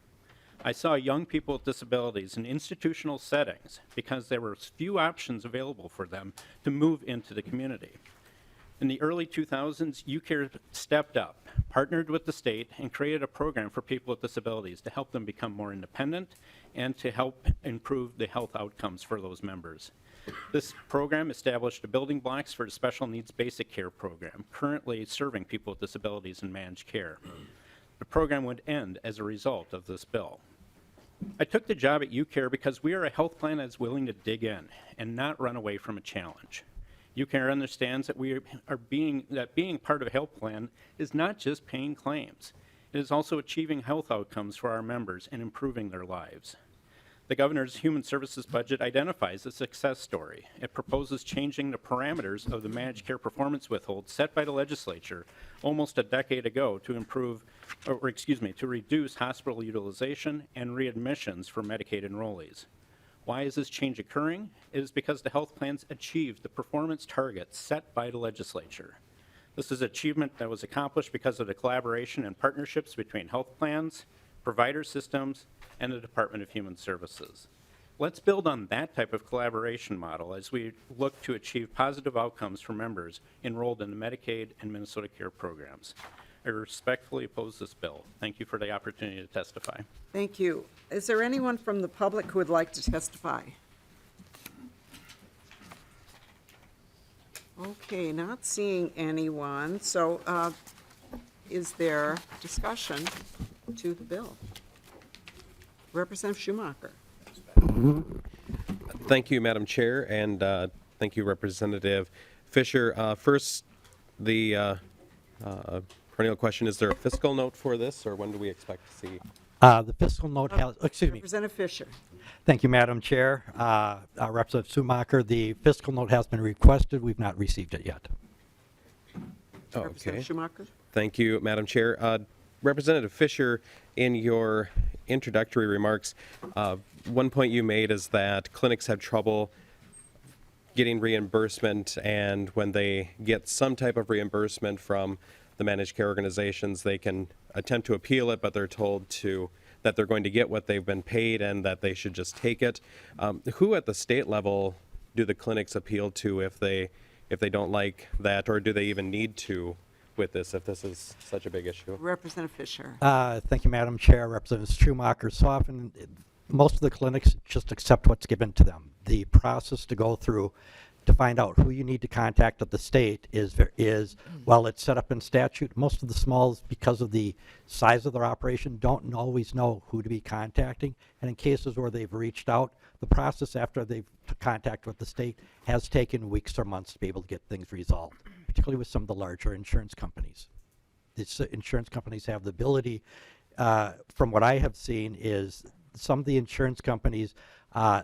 I saw young people with disabilities in institutional settings because there were few options available for them to move into the community. In the early 2000s, UCare stepped up, partnered with the state, and created a program for people with disabilities to help them become more independent and to help improve the health outcomes for those members. This program established the building blocks for the Special Needs Basic Care program, currently serving people with disabilities in managed care. The program would end as a result of this bill. I took the job at UCare because we are a health plan that's willing to dig in and not run away from a challenge. UCare understands that being part of a health plan is not just paying claims. It is also achieving health outcomes for our members and improving their lives. The governor's Human Services budget identifies a success story. It proposes changing the parameters of the managed care performance withhold set by the legislature almost a decade ago to to reduce hospital utilization and readmissions for Medicaid enrollees. Why is this change occurring? It is because the health plans achieved the performance targets set by the legislature. This is an achievement that was accomplished because of the collaboration and partnerships between health plans, provider systems, and the Department of Human Services. Let's build on that type of collaboration model as we look to achieve positive outcomes for members enrolled in the Medicaid and MinnesotaCare programs. I respectfully oppose this bill. Thank you for the opportunity to testify. Thank you. Is there anyone from the public who would like to testify? Okay, not seeing anyone. So is there discussion to the bill? Representative Schumacher. Thank you, Madam Chair, and thank you, Representative Fischer. First, the perennial question, is there a fiscal note for this, or when do we expect to see? The fiscal note has, excuse me. Representative Fischer. Thank you, Madam Chair. Representative Schumacher, the fiscal note has been requested. We've not received it yet. Oh, Representative okay. Schumacher. Thank you, Madam Chair. Representative Fischer, in your introductory remarks, one point you made is that clinics have trouble getting reimbursement, and when they get some type of reimbursement from the managed care organizations, they can attempt to appeal it, but they're told that they're going to get what they've been paid and that they should just take it. Who at the state level do the clinics appeal to if they don't like that, or do they even need to with this if this is such a big issue? Representative Fischer. Thank you, Madam Chair. Representative Schumacher. So often, most of the clinics just accept what's given to them. The process to go through to find out who you need to contact at the state is while it's set up in statute, most of the smalls, because of the size of their operation, don't always know who to be contacting. And in cases where they've reached out, the process after they've contact with the state has taken weeks or months to be able to get things resolved, particularly with some of the larger insurance companies. These insurance companies have the ability, from what I have seen, is some of the insurance companies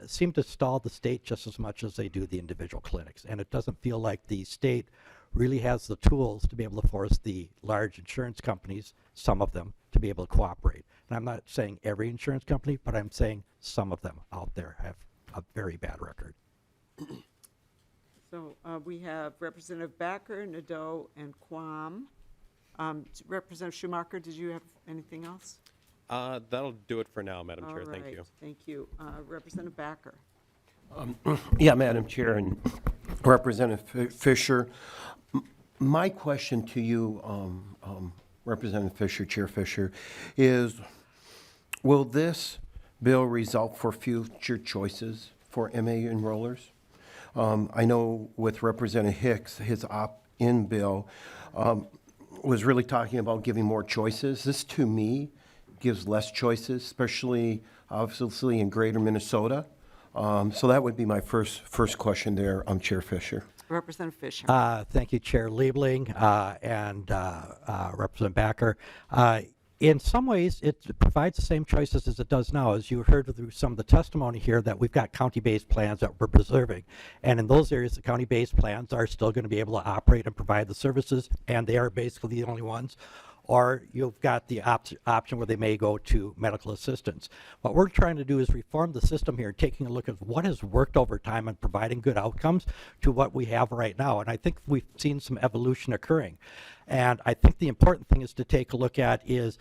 seem to stall the state just as much as they do the individual clinics. And it doesn't feel like the state really has the tools to be able to force the large insurance companies, some of them, to be able to cooperate. And I'm not saying every insurance company, but I'm saying some of them out there have a very bad record. So we have Representative Backer, Nadeau, and Quam. Representative Schumacher, did you have anything else? That'll do it for now, Madam Chair. All Thank right, you. Thank you. Representative Backer. Yeah, Madam Chair and Representative Fischer, my question to you, Representative Fischer, Chair Fischer, is will this bill result for future choices for MA enrollers? I know with Representative Hicks, his opt-in bill was really talking about giving more choices. This, to me, gives less choices, especially obviously in greater Minnesota. So that would be my first question there, Chair Fischer. Representative Fischer. Thank you, Chair Liebling and Representative Backer. In some ways, it provides the same choices as it does now. As you heard through some of the testimony here, that we've got county-based plans that we're preserving. And in those areas, the county-based plans are still going to be able to operate and provide the services, and they are basically the only ones. Or you've got the option where they may go to medical assistance. What we're trying to do is reform the system here, taking a look at what has worked over time and providing good outcomes to what we have right now. And I think we've seen some evolution occurring. And I think the important thing is to take a look at is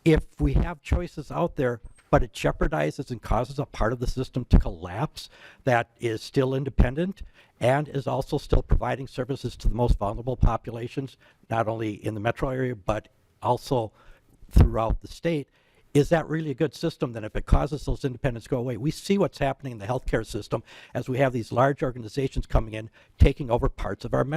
if we have choices out there, but it jeopardizes and causes a part of the system to collapse that is still independent and is also still providing services to the most vulnerable populations, not only in the metro area, but also throughout the state. Is that really a good system? Then if it causes those independents to go away, we see what's happening in the healthcare system as we have these large organizations coming in, taking over parts of our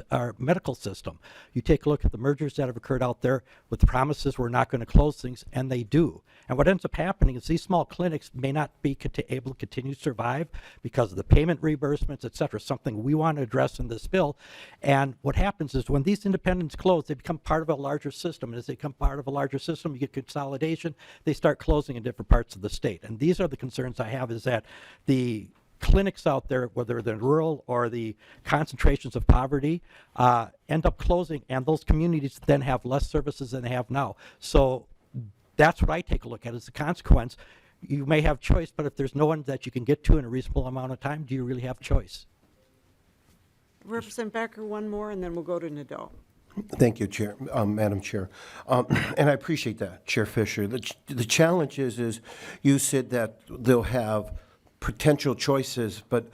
our medical system. You take a look at the mergers that have occurred out there with promises we're not going to close things, and they do. And what ends up happening is these small clinics may not be able to continue to survive because of the payment reimbursements, et cetera, something we want to address in this bill. And what happens is when these independents close, they become part of a larger system. And as they become part of a larger system, you get consolidation. They start closing in different parts of the state. And these are the concerns I have, is that the clinics out there, whether they're rural or the concentrations of poverty, end up closing, and those communities then have less services than they have now. So that's what I take a look at as the consequence. You may have choice, but if there's no one that you can get to in a reasonable amount of time, do you really have choice? Representative Backer, one more, and then we'll go to Nadeau. Thank you, Chair, Madam Chair. And I appreciate that, Chair Fischer. The challenge is you said that they'll have potential choices, but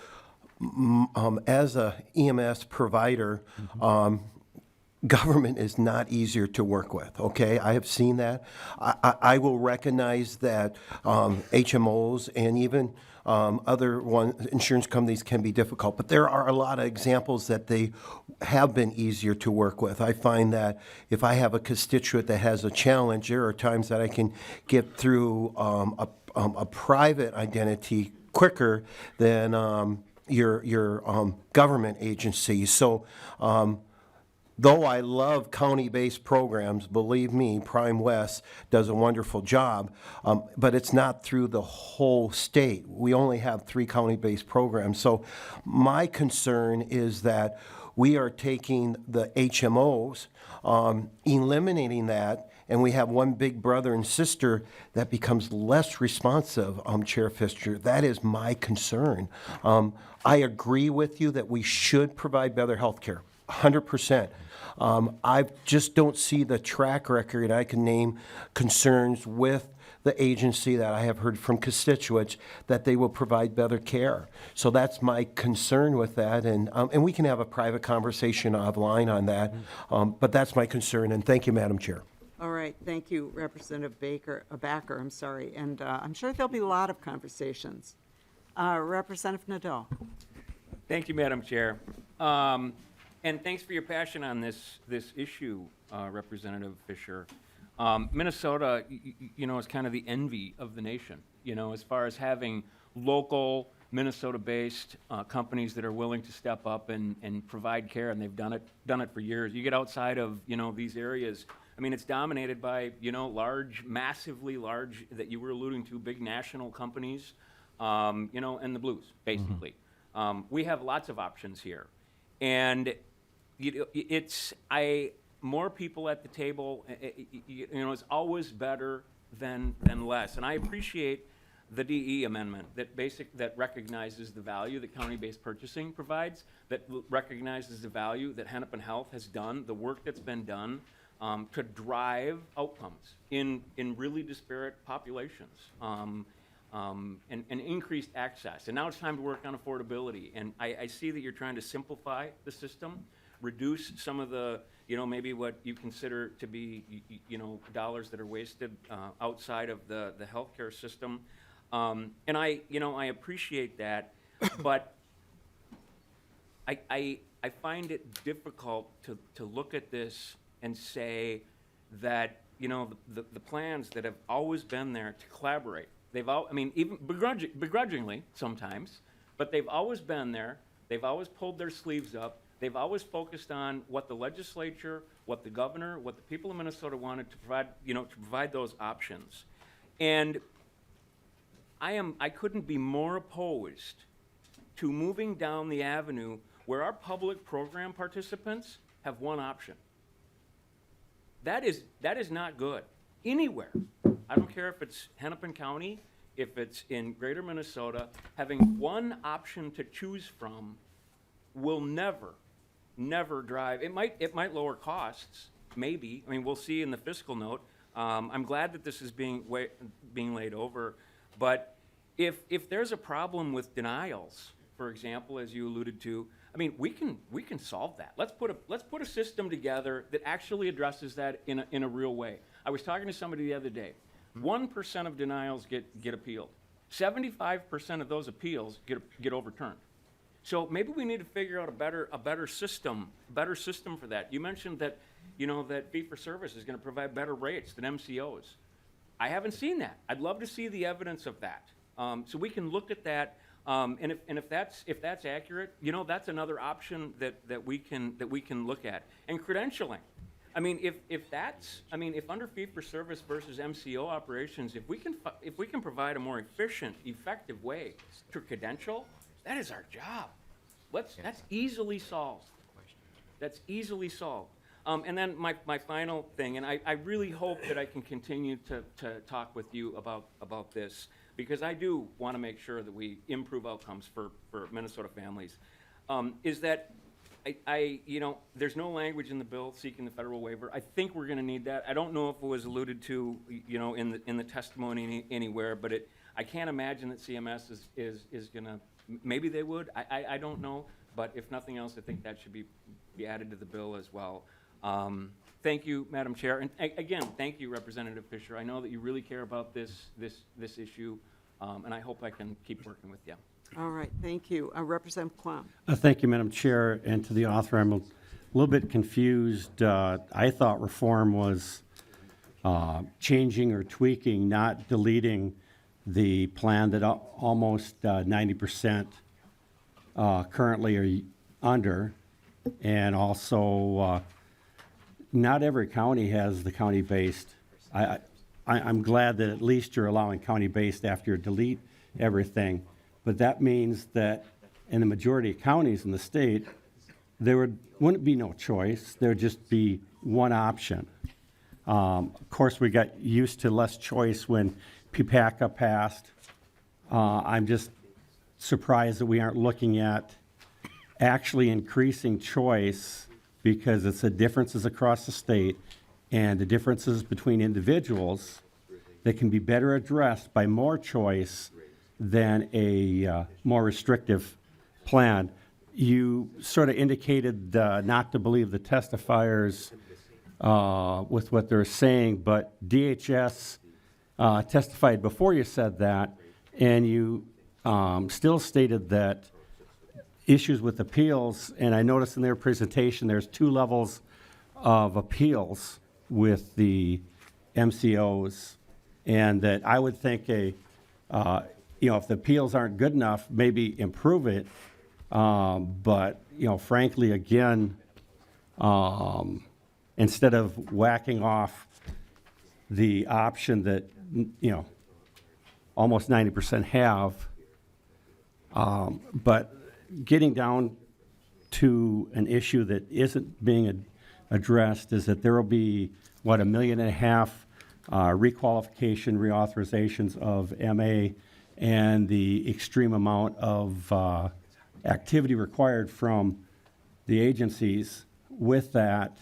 as a EMS provider, government is not easier to work with, okay? I have seen that. I will recognize that HMOs and even other insurance companies can be difficult, but there are a lot of examples that they have been easier to work with. I find that if I have a constituent that has a challenge, there are times that I can get through a private identity quicker than your government agency. So though I love county-based programs, believe me, Prime West does a wonderful job, but it's not through the whole state. We only have 3 county-based programs. So my concern is that we are taking the HMOs, eliminating that, and we have one big brother and sister that becomes less responsive, Chair Fischer. That is my concern. I agree with you that we should provide better health care, 100%. I just don't see the track record. I can name concerns with the agency that I have heard from constituents that they will provide better care. So that's my concern with that, and we can have a private conversation offline on that, but that's my concern, and thank you, Madam Chair. All right, thank you, Representative Backer, I'm sorry, and I'm sure there'll be a lot of conversations. Representative Nadeau. Thank you, Madam Chair. And thanks for your passion on this issue, Representative Fischer. Minnesota, is kind of the envy of the nation, as far as having local Minnesota-based companies that are willing to step up and provide care, and they've done it for years. You get outside of, these areas, it's dominated by, large, massively large, that you were alluding to, big national companies, and the blues, basically. We have lots of options here. And more people at the table, is always better than less. And I appreciate the DE amendment that recognizes the value that county-based purchasing provides, that recognizes the value that Hennepin Health has done, the work that's been done to drive outcomes in really disparate populations. And increased access. And now it's time to work on affordability. And I see that you're trying to simplify the system, reduce some of the, maybe what you consider to be, dollars that are wasted outside of the healthcare system. And I appreciate that, but I find it difficult to look at this and say that, the plans that have always been there to collaborate, they've even begrudgingly sometimes, but they've always been there. They've always pulled their sleeves up. They've always focused on what the legislature, what the governor, what the people of Minnesota wanted to provide, to provide those options. And I couldn't be more opposed to moving down the avenue where our public program participants have one option. That is not good anywhere. I don't care if it's Hennepin County, if it's in greater Minnesota, having one option to choose from will never drive. It might lower costs, maybe. We'll see in the fiscal note. I'm glad that this is being laid over, but if there's a problem with denials, for example, as you alluded to, we can solve that. Let's put a system together that actually addresses that in a real way. I was talking to somebody the other day. 1% of denials get appealed. 75% of those appeals get overturned. So maybe we need to figure out a better system for that. You mentioned that that fee-for-service is going to provide better rates than MCOs. I haven't seen that. I'd love to see the evidence of that. So we can look at that. And if that's accurate, that's another option that we can look at. And credentialing. If under fee-for-service versus MCO operations, if we can provide a more efficient, effective way to credential, that is our job. That's easily solved. That's easily solved. And then my final thing, and I really hope that I can continue to talk with you about this, because I do want to make sure that we improve outcomes for Minnesota families, is that there's no language in the bill seeking the federal waiver. I think we're going to need that. I don't know if it was alluded to, in the testimony anywhere, but I can't imagine that CMS is going to. Maybe they would. I don't know. But if nothing else, I think that should be added to the bill as well. Thank you, Madam Chair, and again, thank you, Representative Fischer. I know that you really care about this issue, and I hope I can keep working with you. All right, thank you. Representative Quam. Thank you, Madam Chair, and to the author. I'm a little bit confused. I thought reform was changing or tweaking, not deleting the plan that almost 90% currently are under, and also not every county has the county-based. I'm glad that at least you're allowing county-based after you delete everything. But that means that in the majority of counties in the state, there wouldn't be no choice. There would just be one option. Of course, we got used to less choice when PPACA passed. I'm just surprised that we aren't looking at actually increasing choice, because it's the differences across the state and the differences between individuals that can be better addressed by more choice than a more restrictive plan. You sort of indicated not to believe the testifiers with what they're saying, but DHS testified before you said that, and you still stated that issues with appeals, and I noticed in their presentation there's 2 levels of appeals with the MCOs, and that I would think if the appeals aren't good enough, maybe improve it. But frankly, again, instead of whacking off the option that almost 90% have, but getting down to an issue that isn't being addressed is that there will be, what, 1.5 million requalification reauthorizations of MA, and the extreme amount of activity required from the agencies with that.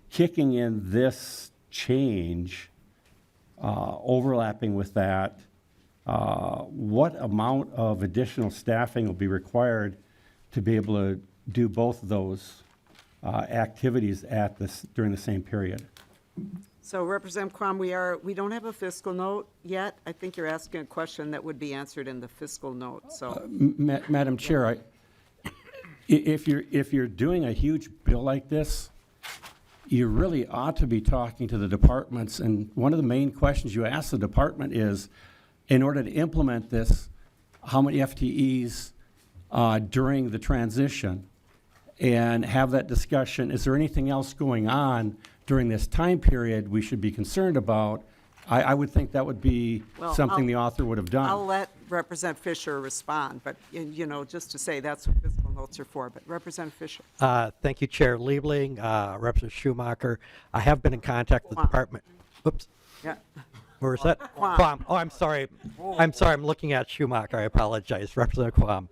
Kicking in this change, overlapping with that, what amount of additional staffing will be required to be able to do both of those activities during the same period? So Representative Quam, we don't have a fiscal note yet. I think you're asking a question that would be answered in the fiscal note, so. Madam Chair, if you're doing a huge bill like this, you really ought to be talking to the departments, and one of the main questions you ask the department is, in order to implement this, how many FTEs during the transition? And have that discussion. Is there anything else going on during this time period we should be concerned about? I would think that would be something the author would have done. I'll let Representative Fischer respond, but, just to say that's what fiscal notes are for. But Representative Fischer. Thank you, Chair Liebling, Representative Schumacher. I have been in contact with the department. Whoops. Yeah. Where is that? Quam. Oh, I'm sorry. I'm sorry. I'm looking at Schumacher. I apologize, Representative Quam.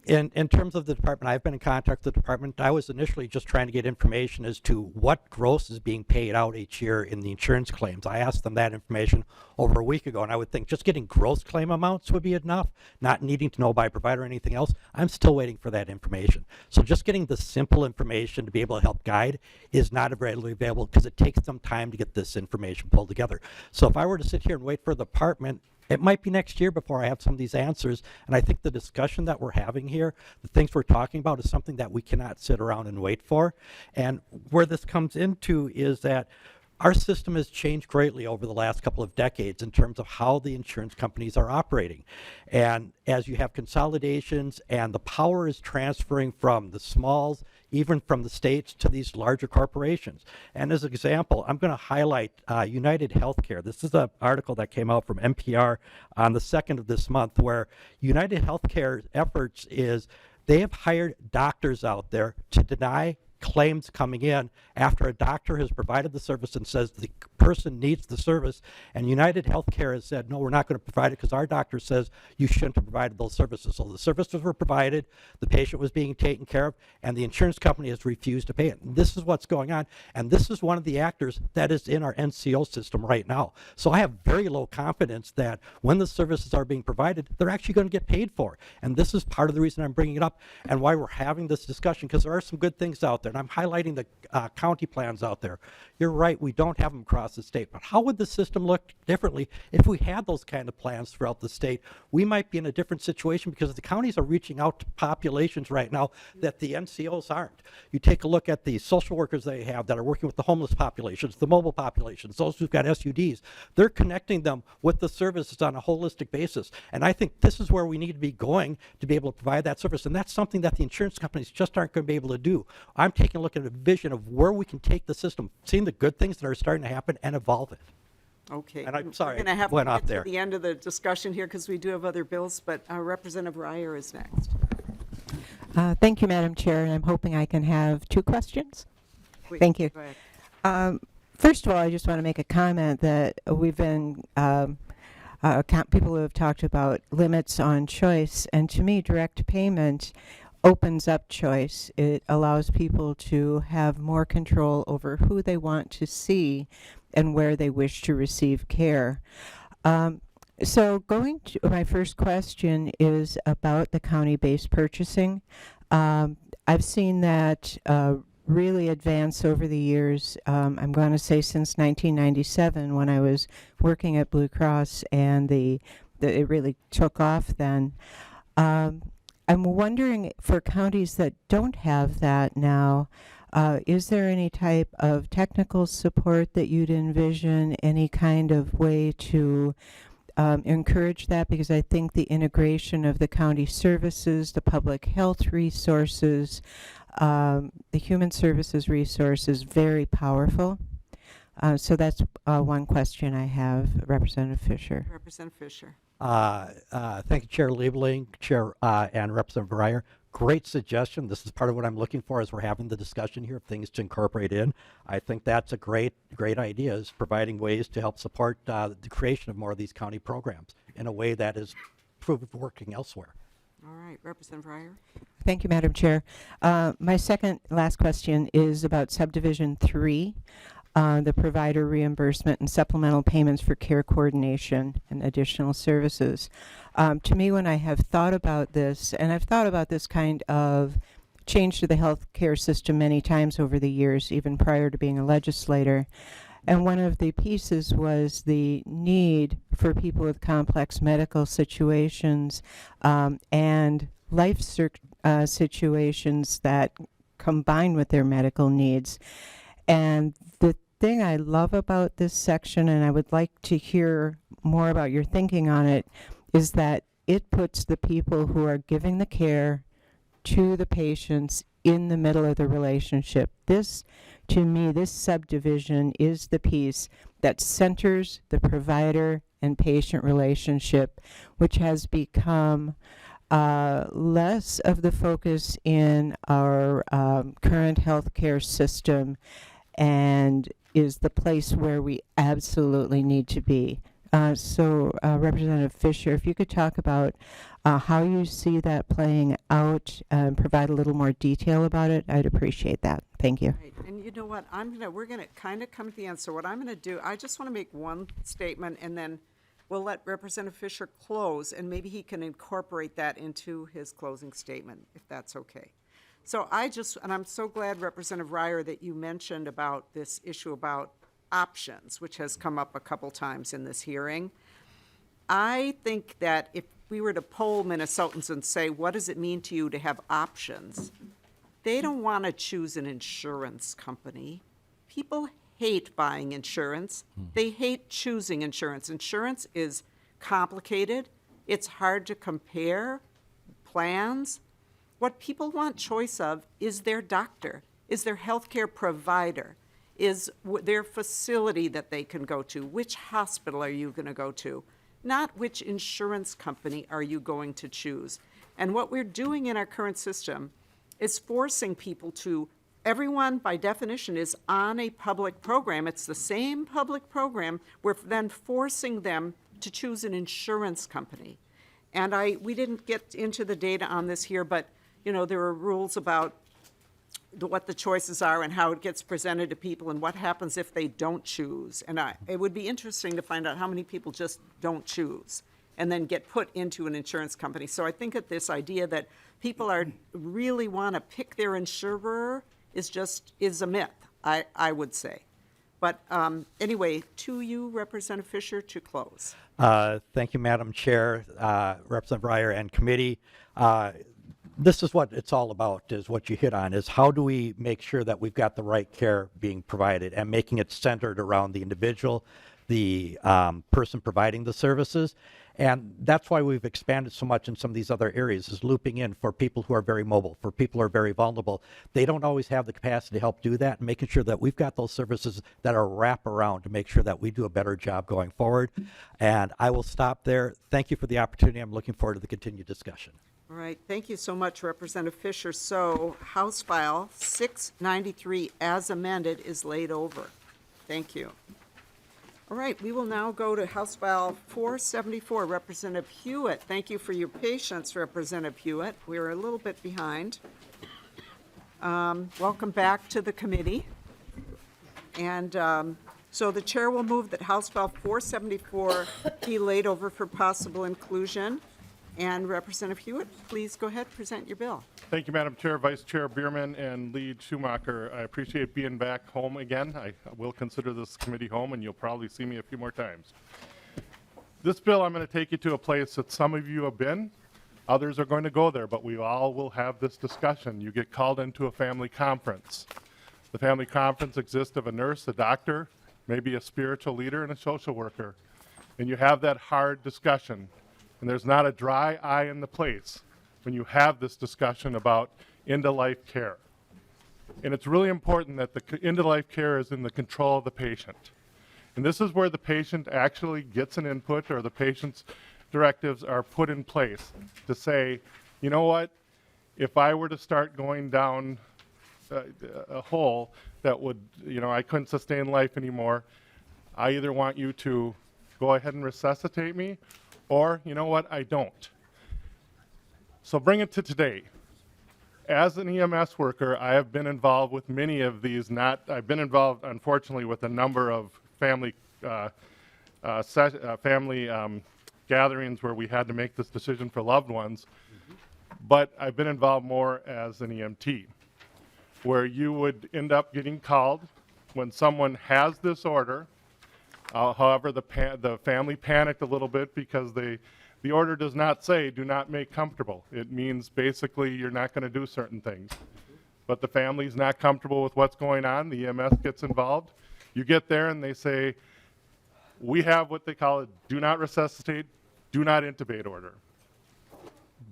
In terms of the department, I've been in contact with the department. I was initially just trying to get information as to what gross is being paid out each year in the insurance claims. I asked them that information over a week ago, and I would think just getting gross claim amounts would be enough, not needing to know by provider or anything else. I'm still waiting for that information. So just getting the simple information to be able to help guide is not readily available because it takes some time to get this information pulled together. So if I were to sit here and wait for the department, it might be next year before I have some of these answers, and I think the discussion that we're having here, the things we're talking about, is something that we cannot sit around and wait for. And where this comes into is that our system has changed greatly over the last couple of decades in terms of how the insurance companies are operating. And as you have consolidations and the power is transferring from the smalls, even from the states, to these larger corporations. And as an example, I'm going to highlight United Healthcare. This is an article that came out from NPR on the 2nd of this month, where United Healthcare's efforts is they have hired doctors out there to deny claims coming in after a doctor has provided the service and says the person needs the service, and United Healthcare has said, no, we're not going to provide it because our doctor says you shouldn't have provided those services. So the services were provided, the patient was being taken care of, and the insurance company has refused to pay it. And this is what's going on, and this is one of the actors that is in our NCO system right now. So I have very low confidence that when the services are being provided, they're actually going to get paid for. And this is part of the reason I'm bringing it up and why we're having this discussion, because there are some good things out there. And I'm highlighting the county plans out there. You're right, we don't have them across the state, but how would the system look differently if we had those kind of plans throughout the state? We might be in a different situation because the counties are reaching out to populations right now that the NCOs aren't. You take a look at the social workers they have that are working with the homeless populations, the mobile populations, those who've got SUDs. They're connecting them with the services on a holistic basis. And I think this is where we need to be going to be able to provide that service. And that's something that the insurance companies just aren't going to be able to do. I'm taking a look at a vision of where we can take the system, seeing the good things that are starting to happen and evolve it. Okay. And I'm sorry, We're going to have went to off get there. to the end of the discussion here because we do have other bills, but Representative Ryer is next. Thank you, Madam Chair, and I'm hoping I can have 2 questions. Please, Thank you. go ahead. First of all, I just want to make a comment that we've been people who have talked about limits on choice, and to me, direct payment opens up choice. It allows people to have more control over who they want to see and where they wish to receive care. So going to my first question is about the county-based purchasing. I've seen that really advance over the years. I'm going to say since 1997 when I was working at Blue Cross, and it really took off then. I'm wondering, for counties that don't have that now, is there any type of technical support that you'd envision, any kind of way to encourage that? Because I think the integration of the county services, the public health resources, the human services resource is very powerful. So that's one question I have, Representative Fischer. Representative Fischer. Thank you, Chair Liebling, Chair and Representative Breyer. Great suggestion. This is part of what I'm looking for as we're having the discussion here of things to incorporate in. I think that's a great idea, is providing ways to help support the creation of more of these county programs in a way that is proved working elsewhere. All right, Representative Breyer. Thank you, Madam Chair. My last question is about Subdivision 3. The provider reimbursement and supplemental payments for care coordination and additional services. To me, when I have thought about this, and I've thought about this kind of change to the healthcare system many times over the years, even prior to being a legislator, and one of the pieces was the need for people with complex medical situations and life situations that combine with their medical needs. And the thing I love about this section, and I would like to hear more about your thinking on it, is that it puts the people who are giving the care to the patients in the middle of the relationship. This, to me, this subdivision is the piece that centers the provider and patient relationship, which has become less of the focus in our current healthcare system, and is the place where we absolutely need to be. So Representative Fischer, if you could talk about how you see that playing out and provide a little more detail about it, I'd appreciate that. Thank you. Right. And you know what, we're gonna kind of come to the end. So what I'm gonna do, I just want to make one statement, and then we'll let Representative Fischer close, and maybe he can incorporate that into his closing statement, if that's okay. So and I'm so glad, Representative Breyer, that you mentioned about this issue about options, which has come up a couple times in this hearing. I think that if we were to poll Minnesotans and say, what does it mean to you to have options? They don't want to choose an insurance company. People hate buying insurance. They hate choosing insurance. Insurance is complicated. It's hard to compare plans. What people want choice of is their doctor, is their healthcare provider, is their facility that they can go to. Which hospital are you going to go to? Not which insurance company are you going to choose. And what we're doing in our current system is forcing people to, everyone by definition is on a public program. It's the same public program. We're then forcing them to choose an insurance company. And we didn't get into the data on this here, but you know, there are rules about what the choices are and how it gets presented to people and what happens if they don't choose. And it would be interesting to find out how many people just don't choose and then get put into an insurance company. So I think that this idea that people really want to pick their insurer is a myth, I would say. But anyway, to you, Representative Fischer, to close. Thank you, Madam Chair, Representative Breyer, and committee. This is what it's all about, is what you hit on, is how do we make sure that we've got the right care being provided and making it centered around the individual, the person providing the services. And that's why we've expanded so much in some of these other areas, is looping in for people who are very mobile, for people who are very vulnerable. They don't always have the capacity to help do that, and making sure that we've got those services that are wrap around to make sure that we do a better job going forward. And I will stop there. Thank you for the opportunity. I'm looking forward to the continued discussion. All right, thank you so much, Representative Fischer. So House File 693 as amended is laid over. Thank you. All right, we will now go to House File 474, Representative Huot. Thank you for your patience, Representative Huot. We are a little bit behind. Welcome back to the committee. And so the chair will move that House File 474 be laid over for possible inclusion. And Representative Huot, please go ahead, present your bill. Thank you, Madam Chair, Vice Chair Bierman, and Lead Schumacher. I appreciate being back home again. I will consider this committee home, and you'll probably see me a few more times. This bill, I'm going to take you to a place that some of you have been. Others are going to go there, but we all will have this discussion. You get called into a family conference. The family conference exists of a nurse, a doctor, maybe a spiritual leader, and a social worker. And you have that hard discussion. And there's not a dry eye in the place when you have this discussion about end-of-life care. And it's really important that the end-of-life care is in the control of the patient. And this is where the patient actually gets an input, or the patient's directives are put in place to say, you know what, if I were to start going down a hole that would, I couldn't sustain life anymore, I either want you to go ahead and resuscitate me, or, you know what, I don't. So bring it to today. As an EMS worker, I have been involved with many of these, I've been involved, unfortunately, with a number of family gatherings where we had to make this decision for loved ones, but I've been involved more as an EMT, where you would end up getting called when someone has this order. However, the family panicked a little bit because the order does not say do not make comfortable. It means basically you're not going to do certain things. But the family's not comfortable with what's going on. The EMS gets involved. You get there and they say, we have what they call a do not resuscitate, do not intubate order.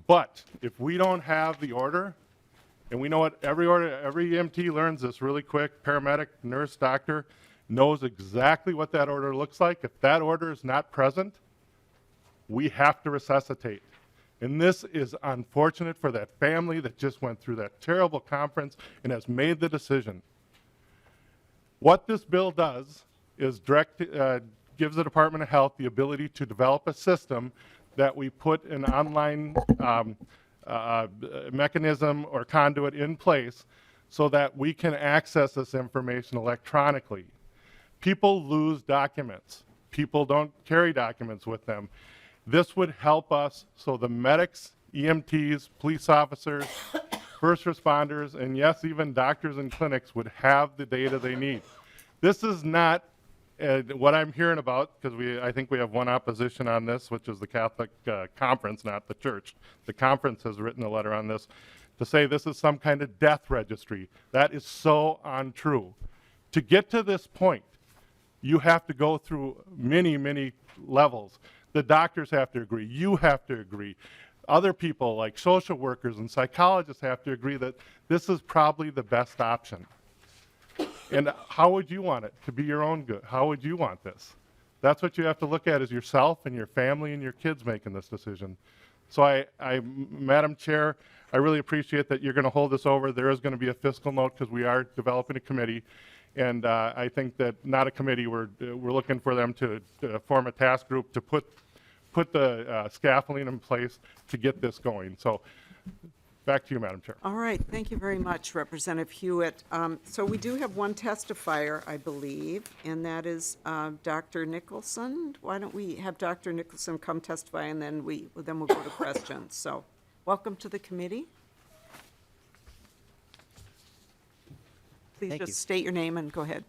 But if we don't have the order, and we know what every EMT learns this really quick, paramedic, nurse, doctor, knows exactly what that order looks like. If that order is not present, we have to resuscitate. And this is unfortunate for that family that just went through that terrible conference and has made the decision. What this bill does is gives the Department of Health the ability to develop a system that we put an online mechanism or conduit in place so that we can access this information electronically. People lose documents. People don't carry documents with them. This would help us so the medics, EMTs, police officers, first responders, and yes, even doctors and clinics would have the data they need. This is not what I'm hearing about, because I think we have one opposition on this, which is the Catholic Conference, not the church. The conference has written a letter on this to say this is some kind of death registry. That is so untrue. To get to this point, you have to go through many, many levels. The doctors have to agree. You have to agree. Other people like social workers and psychologists have to agree that this is probably the best option. And how would you want it to be your own good? How would you want this? That's what you have to look at, is yourself and your family and your kids making this decision. So Madam Chair, I really appreciate that you're going to hold this over. There is going to be a fiscal note because we are developing a committee. And I think that not a committee, we're looking for them to form a task group to put the scaffolding in place to get this going. So back to you, Madam Chair. All right, thank you very much, Representative Huot. So we do have one testifier, I believe, and that is Dr. Nicholson. Why don't we have Dr. Nicholson come testify, and then we'll go to questions. So welcome to the committee. Please just state your name and go ahead.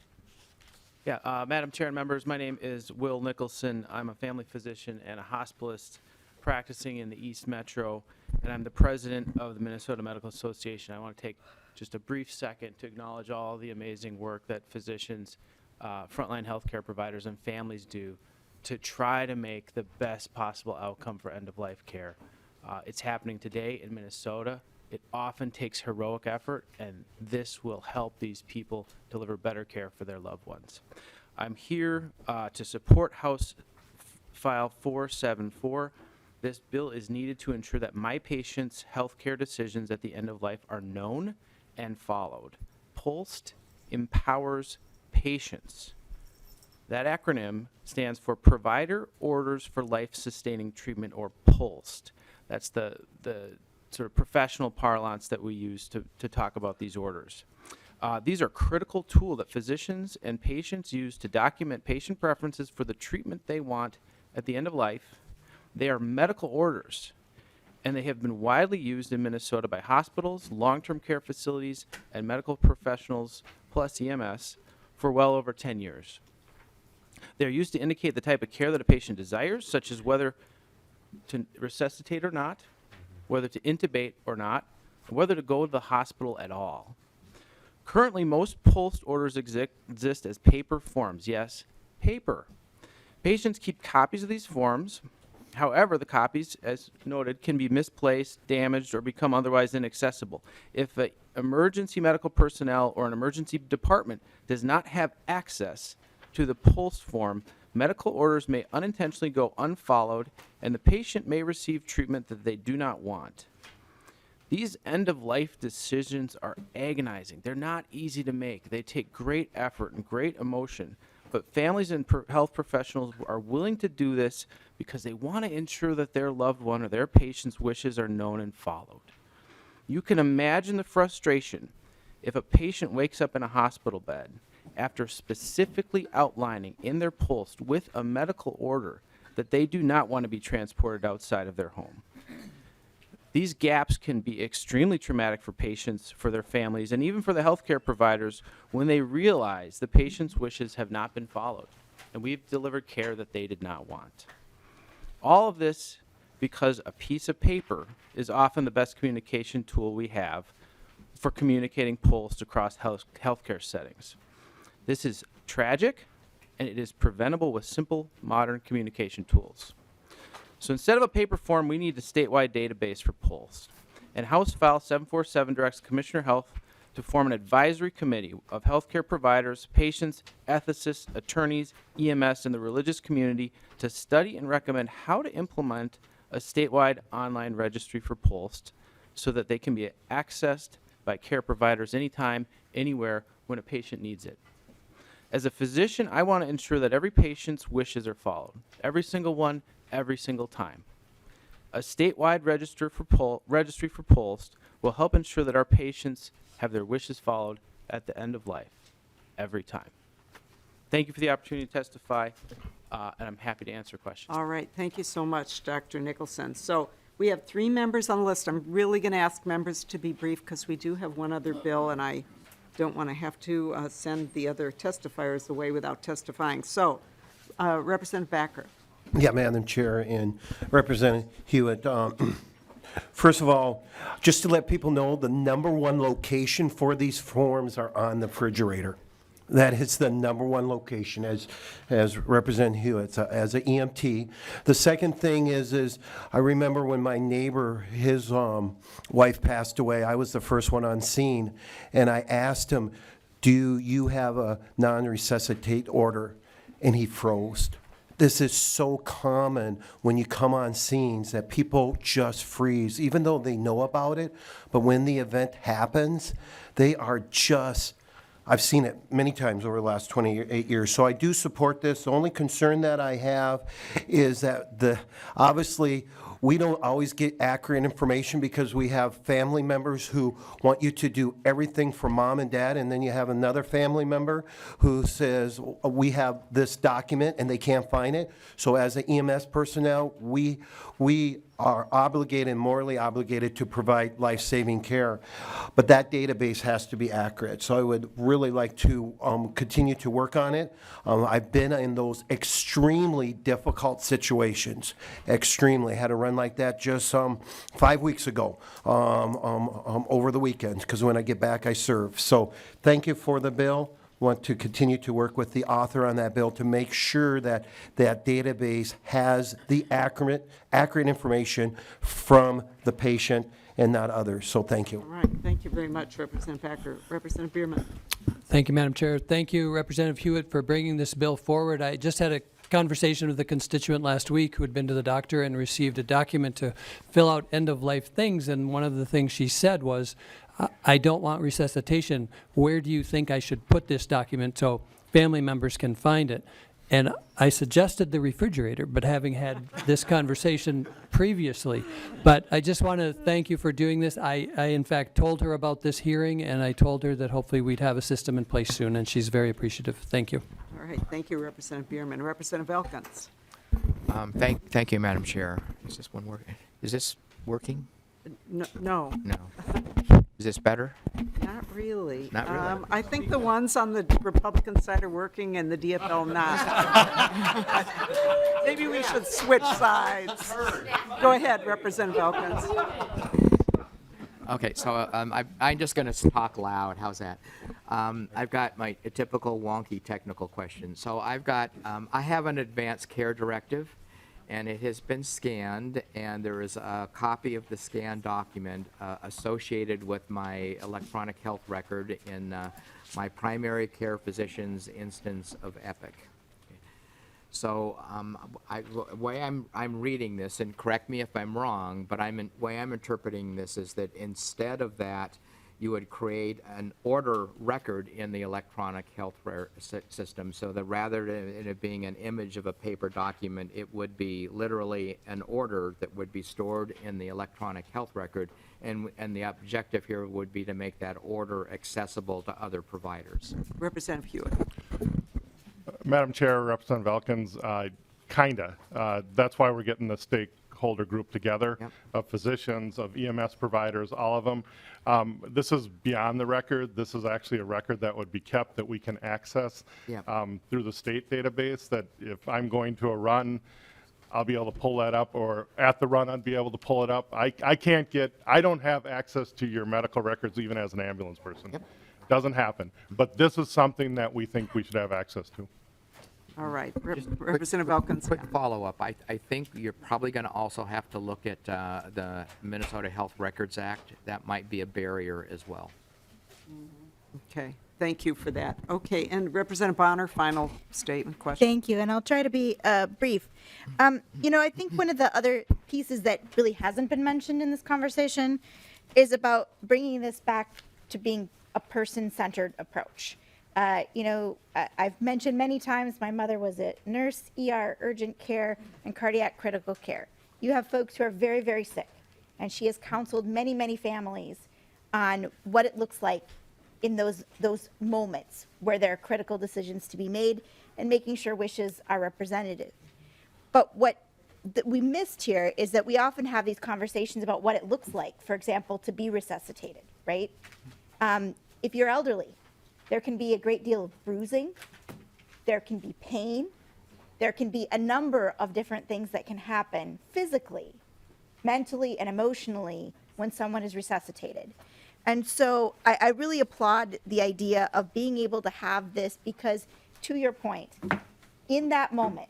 Yeah, Madam Chair and members, my name is Will Nicholson. I'm a family physician and a hospitalist practicing in the East Metro, and I'm the president of the Minnesota Medical Association. I want to take just a brief second to acknowledge all the amazing work that physicians, frontline healthcare providers, and families do to try to make the best possible outcome for end-of-life care. It's happening today in Minnesota. It often takes heroic effort, and this will help these people deliver better care for their loved ones. I'm here to support House File 474. This bill is needed to ensure that my patients' health care decisions at the end of life are known and followed. PULST empowers patients. That acronym stands for Provider Orders for Life-Sustaining Treatment, or POLST. That's the sort of professional parlance that we use to talk about these orders. These are a critical tool that physicians and patients use to document patient preferences for the treatment they want at the end of life. They are medical orders, and they have been widely used in Minnesota by hospitals, long-term care facilities, and medical professionals, plus EMS, for well over 10 years. They're used to indicate the type of care that a patient desires, such as whether to resuscitate or not, whether to intubate or not, and whether to go to the hospital at all. Currently, most POLST orders exist as paper forms. Yes, paper. Patients keep copies of these forms. However, the copies, as noted, can be misplaced, damaged, or become otherwise inaccessible. If an emergency medical personnel or an emergency department does not have access to the POLST form, medical orders may unintentionally go unfollowed, and the patient may receive treatment that they do not want. These end-of-life decisions are agonizing. They're not easy to make. They take great effort and great emotion. But families and health professionals are willing to do this because they want to ensure that their loved one or their patient's wishes are known and followed. You can imagine the frustration if a patient wakes up in a hospital bed after specifically outlining in their POLST with a medical order that they do not want to be transported outside of their home. These gaps can be extremely traumatic for patients, for their families, and even for the healthcare providers when they realize the patient's wishes have not been followed and we've delivered care that they did not want. All of this because a piece of paper is often the best communication tool we have for communicating POLST across healthcare settings. This is tragic, and it is preventable with simple modern communication tools. So instead of a paper form, we need a statewide database for POLST. And House File 747 directs Commissioner Health to form an advisory committee of healthcare providers, patients, ethicists, attorneys, EMS, and the religious community to study and recommend how to implement a statewide online registry for POLST so that they can be accessed by care providers anytime, anywhere, when a patient needs it. As a physician, I want to ensure that every patient's wishes are followed, every single one, every single time. A statewide registry for POLST will help ensure that our patients have their wishes followed at the end of life, every time. Thank you for the opportunity to testify, and I'm happy to answer questions. All right, thank you so much, Dr. Nicholson. So we have 3 members on the list. I'm really going to ask members to be brief because we do have one other bill, and I don't want to have to send the other testifiers away without testifying. So, Representative Backer. Yeah, Madam Chair and Representative Huot. First of all, just to let people know, the #1 location for these forms are on the refrigerator. That is the #1 location, as Representative Hewitt, as an EMT. The second thing is I remember when my neighbor, his wife passed away, I was the first one on scene, and I asked him, do you have a non-resuscitate order? And he froze. This is so common when you come on scenes that people just freeze, even though they know about it. But when the event happens, they are just, I've seen it many times over the last 28 years. So I do support this. The only concern that I have is that obviously we don't always get accurate information because we have family members who want you to do everything for mom and dad, and then you have another family member who says, we have this document, and they can't find it. So as an EMS personnel, we are obligated, morally obligated to provide life-saving care. But that database has to be accurate. So I would really like to continue to work on it. I've been in those extremely difficult situations, extremely. Had to run like that just 5 weeks ago over the weekend, because when I get back, I serve. So thank you for the bill. Want to continue to work with the author on that bill to make sure that that database has the accurate information from the patient and not others. So thank you. All right, thank you very much, Representative Packer. Representative Bierman. Thank you, Madam Chair. Thank you, Representative Hewitt, for bringing this bill forward. I just had a conversation with a constituent last week who had been to the doctor and received a document to fill out end-of-life things, and one of the things she said was, I don't want resuscitation. Where do you think I should put this document so family members can find it? And I suggested the refrigerator, but having had this conversation previously. But I just want to thank you for doing this. I in fact told her about this hearing, and I told her that hopefully we'd have a system in place soon, and she's very appreciative. Thank you. All right, thank you, Representative Bierman. Representative Elkins. Thank you, Madam Chair. Is this one working? Is this working? No. No. No. Is this better? Not really. Not really. I think the ones on the Republican side are working and the DFL not. Maybe we should switch sides. Go ahead, Representative Elkins. Okay, so I'm just going to talk loud. How's that? I've got my typical wonky technical question. So I have an advanced care directive, and it has been scanned, and there is a copy of the scanned document associated with my electronic health record in my primary care physician's instance of Epic. So the way I'm reading this, and correct me if I'm wrong, but the way I'm interpreting this is that instead of that, you would create an order record in the electronic health system, so that rather than it being an image of a paper document, it would be literally an order that would be stored in the electronic health record, and the objective here would be to make that order accessible to other providers. Representative Hewitt. Madam Chair, Representative Elkins, kinda. That's why we're getting the stakeholder group together of physicians, of EMS providers, all of them. This is beyond the record. This is actually a record that would be kept that we can access through the state database, that if I'm going to a run, I'll be able to pull that up, or at the run, I'd be able to pull it up. I don't have access to your medical records even as an ambulance person. Doesn't happen. But this is something that we think we should have access to. All right, Representative Elkins. Quick follow-up. I think you're probably going to also have to look at the Minnesota Health Records Act. That might be a barrier as well. Okay, thank you for that. Okay, and Representative Bonner, final statement question. Thank you, and I'll try to be brief. I think one of the other pieces that really hasn't been mentioned in this conversation is about bringing this back to being a person-centered approach. I've mentioned many times my mother was a nurse, ER, urgent care, and cardiac critical care. You have folks who are very, very sick, and she has counseled many, many families on what it looks like in those moments where there are critical decisions to be made and making sure wishes are represented. But what we missed here is that we often have these conversations about what it looks like, for example, to be resuscitated, right? If you're elderly, there can be a great deal of bruising, there can be pain, there can be a number of different things that can happen physically, mentally, and emotionally when someone is resuscitated. And so I really applaud the idea of being able to have this because, to your point, in that moment,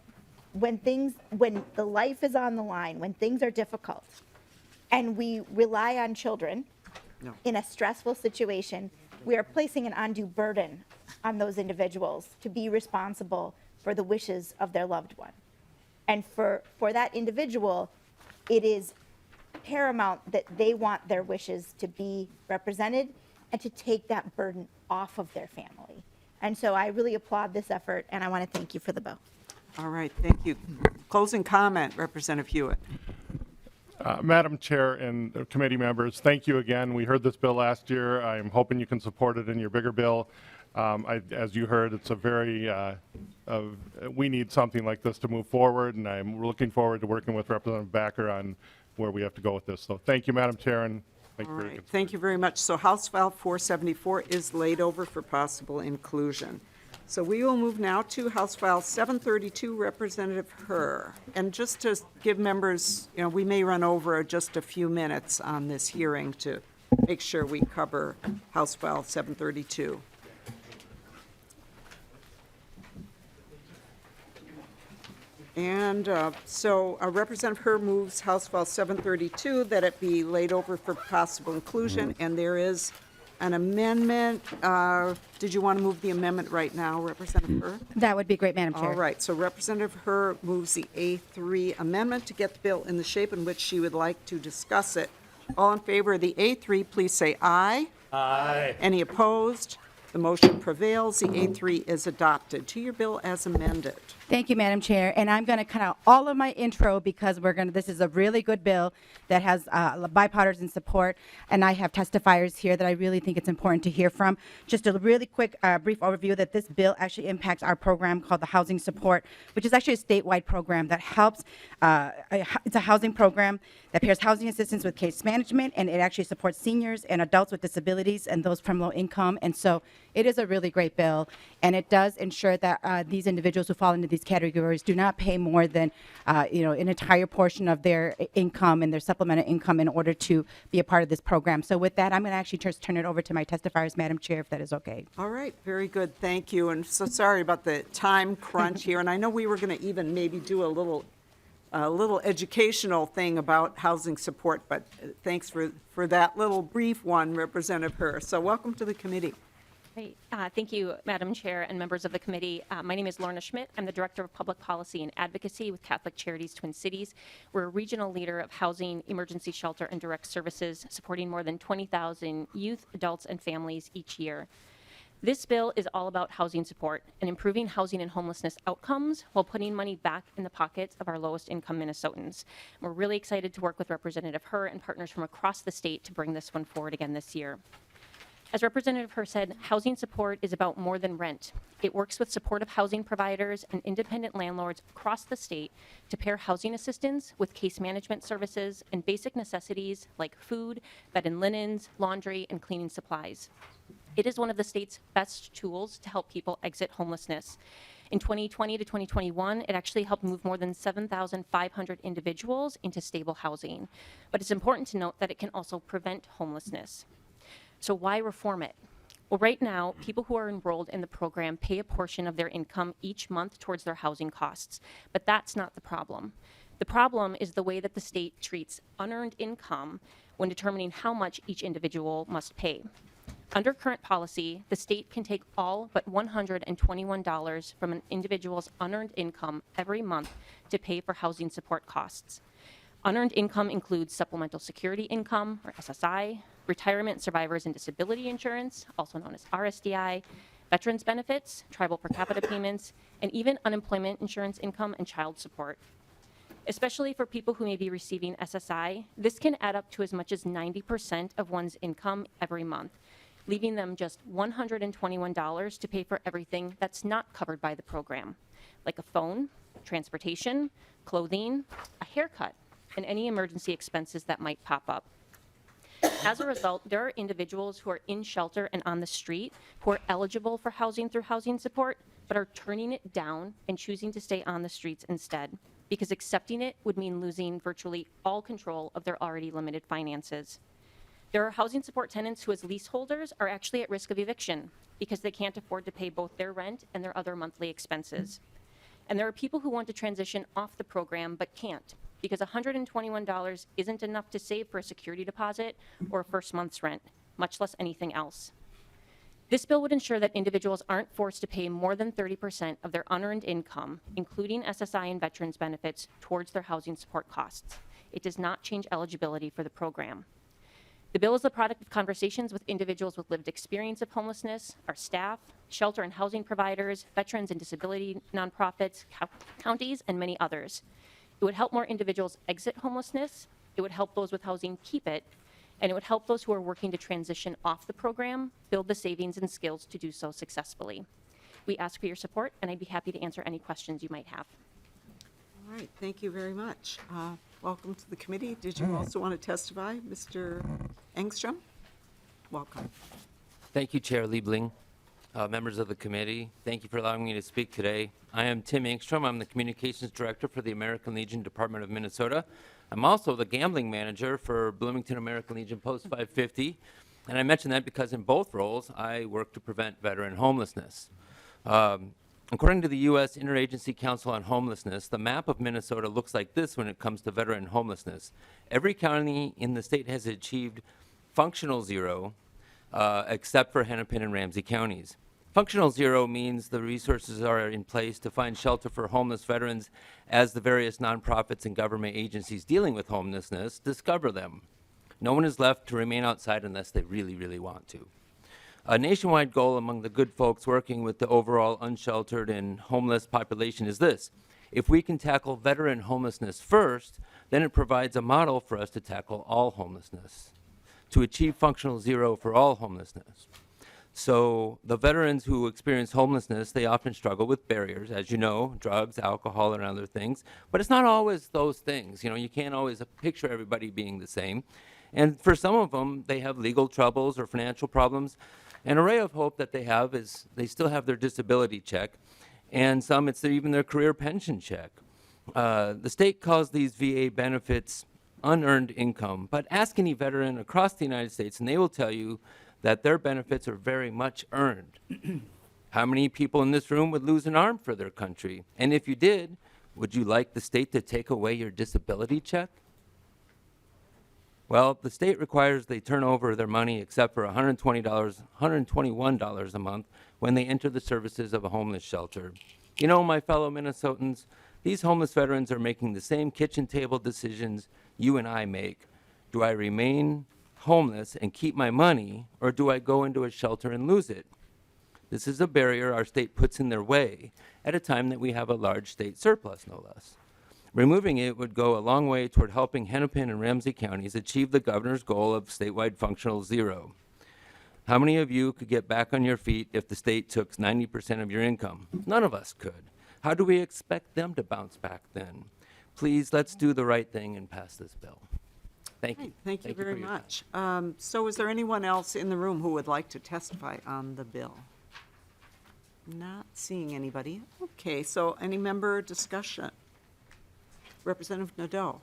when the life is on the line, when things are difficult, and we rely on children in a stressful situation, we are placing an undue burden on those individuals to be responsible for the wishes of their loved one. And for that individual, it is paramount that they want their wishes to be represented and to take that burden off of their family. And so I really applaud this effort, and I want to thank you for the bill. All right, thank you. Closing comment, Representative Hewitt. Madam Chair and committee members, thank you again. We heard this bill last year. I'm hoping you can support it in your bigger bill. As you heard, it's a very, we need something like this to move forward, and I'm looking forward to working with Representative Backer on where we have to go with this. So thank you, Madam Chair, and thank you for your consideration. Thank you very much. So House File 474 is laid over for possible inclusion. So we will move now to House File 732, Representative Herr. And just to give members, we may run over just a few minutes on this hearing to make sure we cover House File 732. And so Representative Herr moves House File 732 that it be laid over for possible inclusion, and there is an amendment. Did you want to move the amendment right now, Representative Herr? That would be great, Madam Chair. All right, so Representative Herr moves the A3 amendment to get the bill in the shape in which she would like to discuss it. All in favor of the A3, please say aye. Aye. Any opposed? The motion prevails. The A3 is adopted. To your bill as amended. Thank you, Madam Chair. And I'm going to cut out all of my intro because this is a really good bill that has bipartisan support. And I have testifiers here that I really think it's important to hear from. Just a really quick, brief overview that this bill actually impacts our program called the Housing Support, which is actually a statewide program that helps. It's a housing program that pairs housing assistance with case management, and it actually supports seniors and adults with disabilities and those from low income. And so it is a really great bill, and it does ensure that these individuals who fall into these categories do not pay more than an entire portion of their income and their supplemental income in order to be a part of this program. So with that, I'm going to actually just turn it over to my testifiers, Madam Chair, if that is okay. All right, very good. Thank you. And so sorry about the time crunch here. And I know we were going to even maybe do a little educational thing about housing support, but thanks for that little brief one, Representative Herr. So welcome to the committee. Great. Thank you, Madam Chair and members of the committee. My name is Lorna Schmidt. I'm the Director of Public Policy and Advocacy with Catholic Charities Twin Cities. We're a regional leader of housing, emergency shelter, and direct services, supporting more than 20,000 youth, adults, and families each year. This bill is all about housing support and improving housing and homelessness outcomes while putting money back in the pockets of our lowest income Minnesotans. We're really excited to work with Representative Herr and partners from across the state to bring this one forward again this year. As Representative Herr said, housing support is about more than rent. It works with supportive housing providers and independent landlords across the state to pair housing assistance with case management services and basic necessities like food, bed and linens, laundry, and cleaning supplies. It is one of the state's best tools to help people exit homelessness. In 2020 to 2021, it actually helped move more than 7,500 individuals into stable housing. But it's important to note that it can also prevent homelessness. So why reform it? Well, right now, people who are enrolled in the program pay a portion of their income each month towards their housing costs. But that's not the problem. The problem is the way that the state treats unearned income when determining how much each individual must pay. Under current policy, the state can take all but $121 from an individual's unearned income every month to pay for housing support costs. Unearned income includes supplemental security income, or SSI, retirement survivors and disability insurance, also known as RSDI, veterans benefits, tribal per capita payments, and even unemployment insurance income and child support. Especially for people who may be receiving SSI, this can add up to as much as 90% of one's income every month, leaving them just $121 to pay for everything that's not covered by the program, like a phone, transportation, clothing, a haircut, and any emergency expenses that might pop up. As a result, there are individuals who are in shelter and on the street who are eligible for housing through housing support, but are turning it down and choosing to stay on the streets instead, because accepting it would mean losing virtually all control of their already limited finances. There are housing support tenants who, as leaseholders, are actually at risk of eviction because they can't afford to pay both their rent and their other monthly expenses. And there are people who want to transition off the program but can't, because $121 isn't enough to save for a security deposit or a first month's rent, much less anything else. This bill would ensure that individuals aren't forced to pay more than 30% of their unearned income, including SSI and veterans benefits, towards their housing support costs. It does not change eligibility for the program. The bill is the product of conversations with individuals with lived experience of homelessness, our staff, shelter and housing providers, veterans and disability nonprofits, counties, and many others. It would help more individuals exit homelessness, it would help those with housing keep it, and it would help those who are working to transition off the program build the savings and skills to do so successfully. We ask for your support, and I'd be happy to answer any questions you might have. All right, thank you very much. Welcome to the committee. Did you also want to testify, Mr. Engstrom? Welcome. Thank you, Chair Liebling. Members of the committee, thank you for allowing me to speak today. I am Tim Engstrom. I'm the Communications Director for the American Legion Department of Minnesota. I'm also the Gambling Manager for Bloomington American Legion Post 550. And I mention that because in both roles, I work to prevent veteran homelessness. According to the U.S. Interagency Council on Homelessness, the map of Minnesota looks like this when it comes to veteran homelessness. Every county in the state has achieved functional zero, except for Hennepin and Ramsey counties. Functional zero means the resources are in place to find shelter for homeless veterans as the various nonprofits and government agencies dealing with homelessness discover them. No one is left to remain outside unless they really, really want to. A nationwide goal among the good folks working with the overall unsheltered and homeless population is this. If we can tackle veteran homelessness first, then it provides a model for us to tackle all homelessness, to achieve functional zero for all homelessness. So the veterans who experience homelessness, they often struggle with barriers, as you know, drugs, alcohol, and other things. But it's not always those things. You know, you can't always picture everybody being the same. And for some of them, they have legal troubles or financial problems. An array of hope that they have is they still have their disability check, and some it's even their career pension check. The state calls these VA benefits unearned income, but ask any veteran across the United States and they will tell you that their benefits are very much earned. How many people in this room would lose an arm for their country? And if you did, would you like the state to take away your disability check? Well, the state requires they turn over their money except for $121 a month when they enter the services of a homeless shelter. You know, my fellow Minnesotans, these homeless veterans are making the same kitchen table decisions you and I make. Do I remain homeless and keep my money, or do I go into a shelter and lose it? This is a barrier our state puts in their way at a time that we have a large state surplus, no less. Removing it would go a long way toward helping Hennepin and Ramsey counties achieve the governor's goal of statewide functional zero. How many of you could get back on your feet if the state took 90% of your income? None of us could. How do we expect them to bounce back then? Please, let's do the right thing and pass this bill. Thank you. Thank you for very your much. So is there anyone else in the room who would like to testify on the bill? Not seeing anybody. Okay, so any member discussion? Representative Nadeau.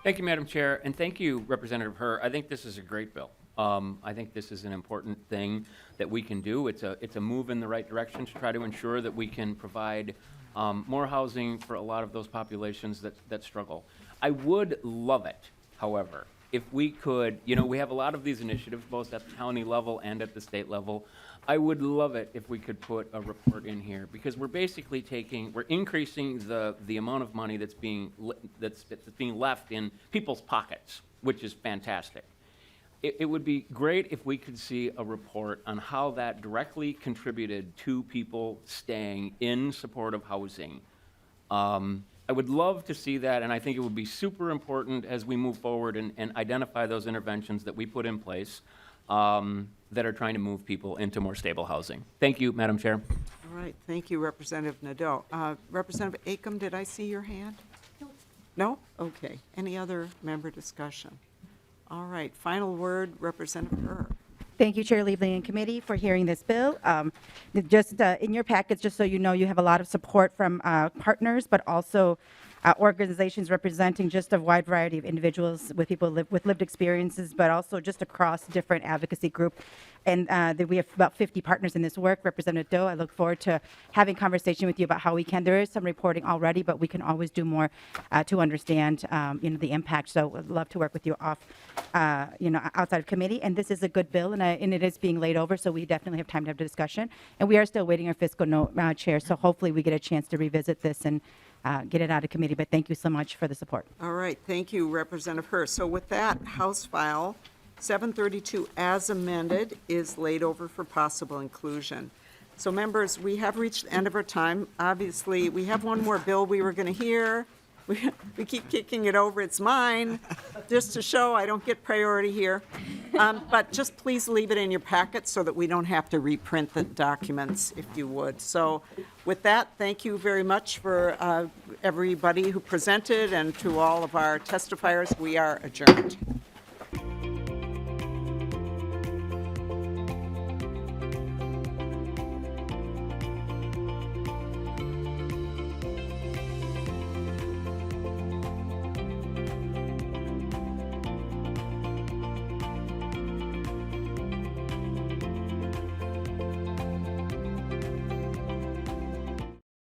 Thank you, Madam Chair, and thank you, Representative Herr. I think this is a great bill. I think this is an important thing that we can do. It's a move in the right direction to try to ensure that we can provide more housing for a lot of those populations that struggle. I would love it, however, if we could, you know, we have a lot of these initiatives both at the county level and at the state level. I would love it if we could put a report in here, because we're basically we're increasing the amount of money that's being left in people's pockets, which is fantastic. It would be great if we could see a report on how that directly contributed to people staying in supportive housing. I would love to see that, and I think it would be super important as we move forward and identify those interventions that we put in place that are trying to move people into more stable housing. Thank you, Madam Chair. All right, thank you, Representative Nadeau. Representative Acom, did I see your hand? No? Okay. Any other member discussion? All right, final word, Representative Herr. Thank you, Chair Liebling and committee, for hearing this bill. Just in your packets, just so you know, you have a lot of support from partners, but also organizations representing just a wide variety of individuals with people with lived experiences, but also just across different advocacy group. And we have about 50 partners in this work. Representative Doe, I look forward to having conversation with you about how we can. There is some reporting already, but we can always do more to understand, the impact. So I'd love to work with you outside of committee. And this is a good bill, and it is being laid over, so we definitely have time to have a discussion. And we are still waiting our fiscal note, Chair, so hopefully we get a chance to revisit this and get it out of committee. But thank you so much for the support. All right, thank you, Representative Herr. So with that, House File 732 as amended is laid over for possible inclusion. So members, we have reached the end of our time. Obviously, we have one more bill we were going to hear. We keep kicking it over. It's mine, just to show I don't get priority here. But just please leave it in your packet so that we don't have to reprint the documents, if you would. So with that, thank you very much for everybody who presented and to all of our testifiers. We are adjourned.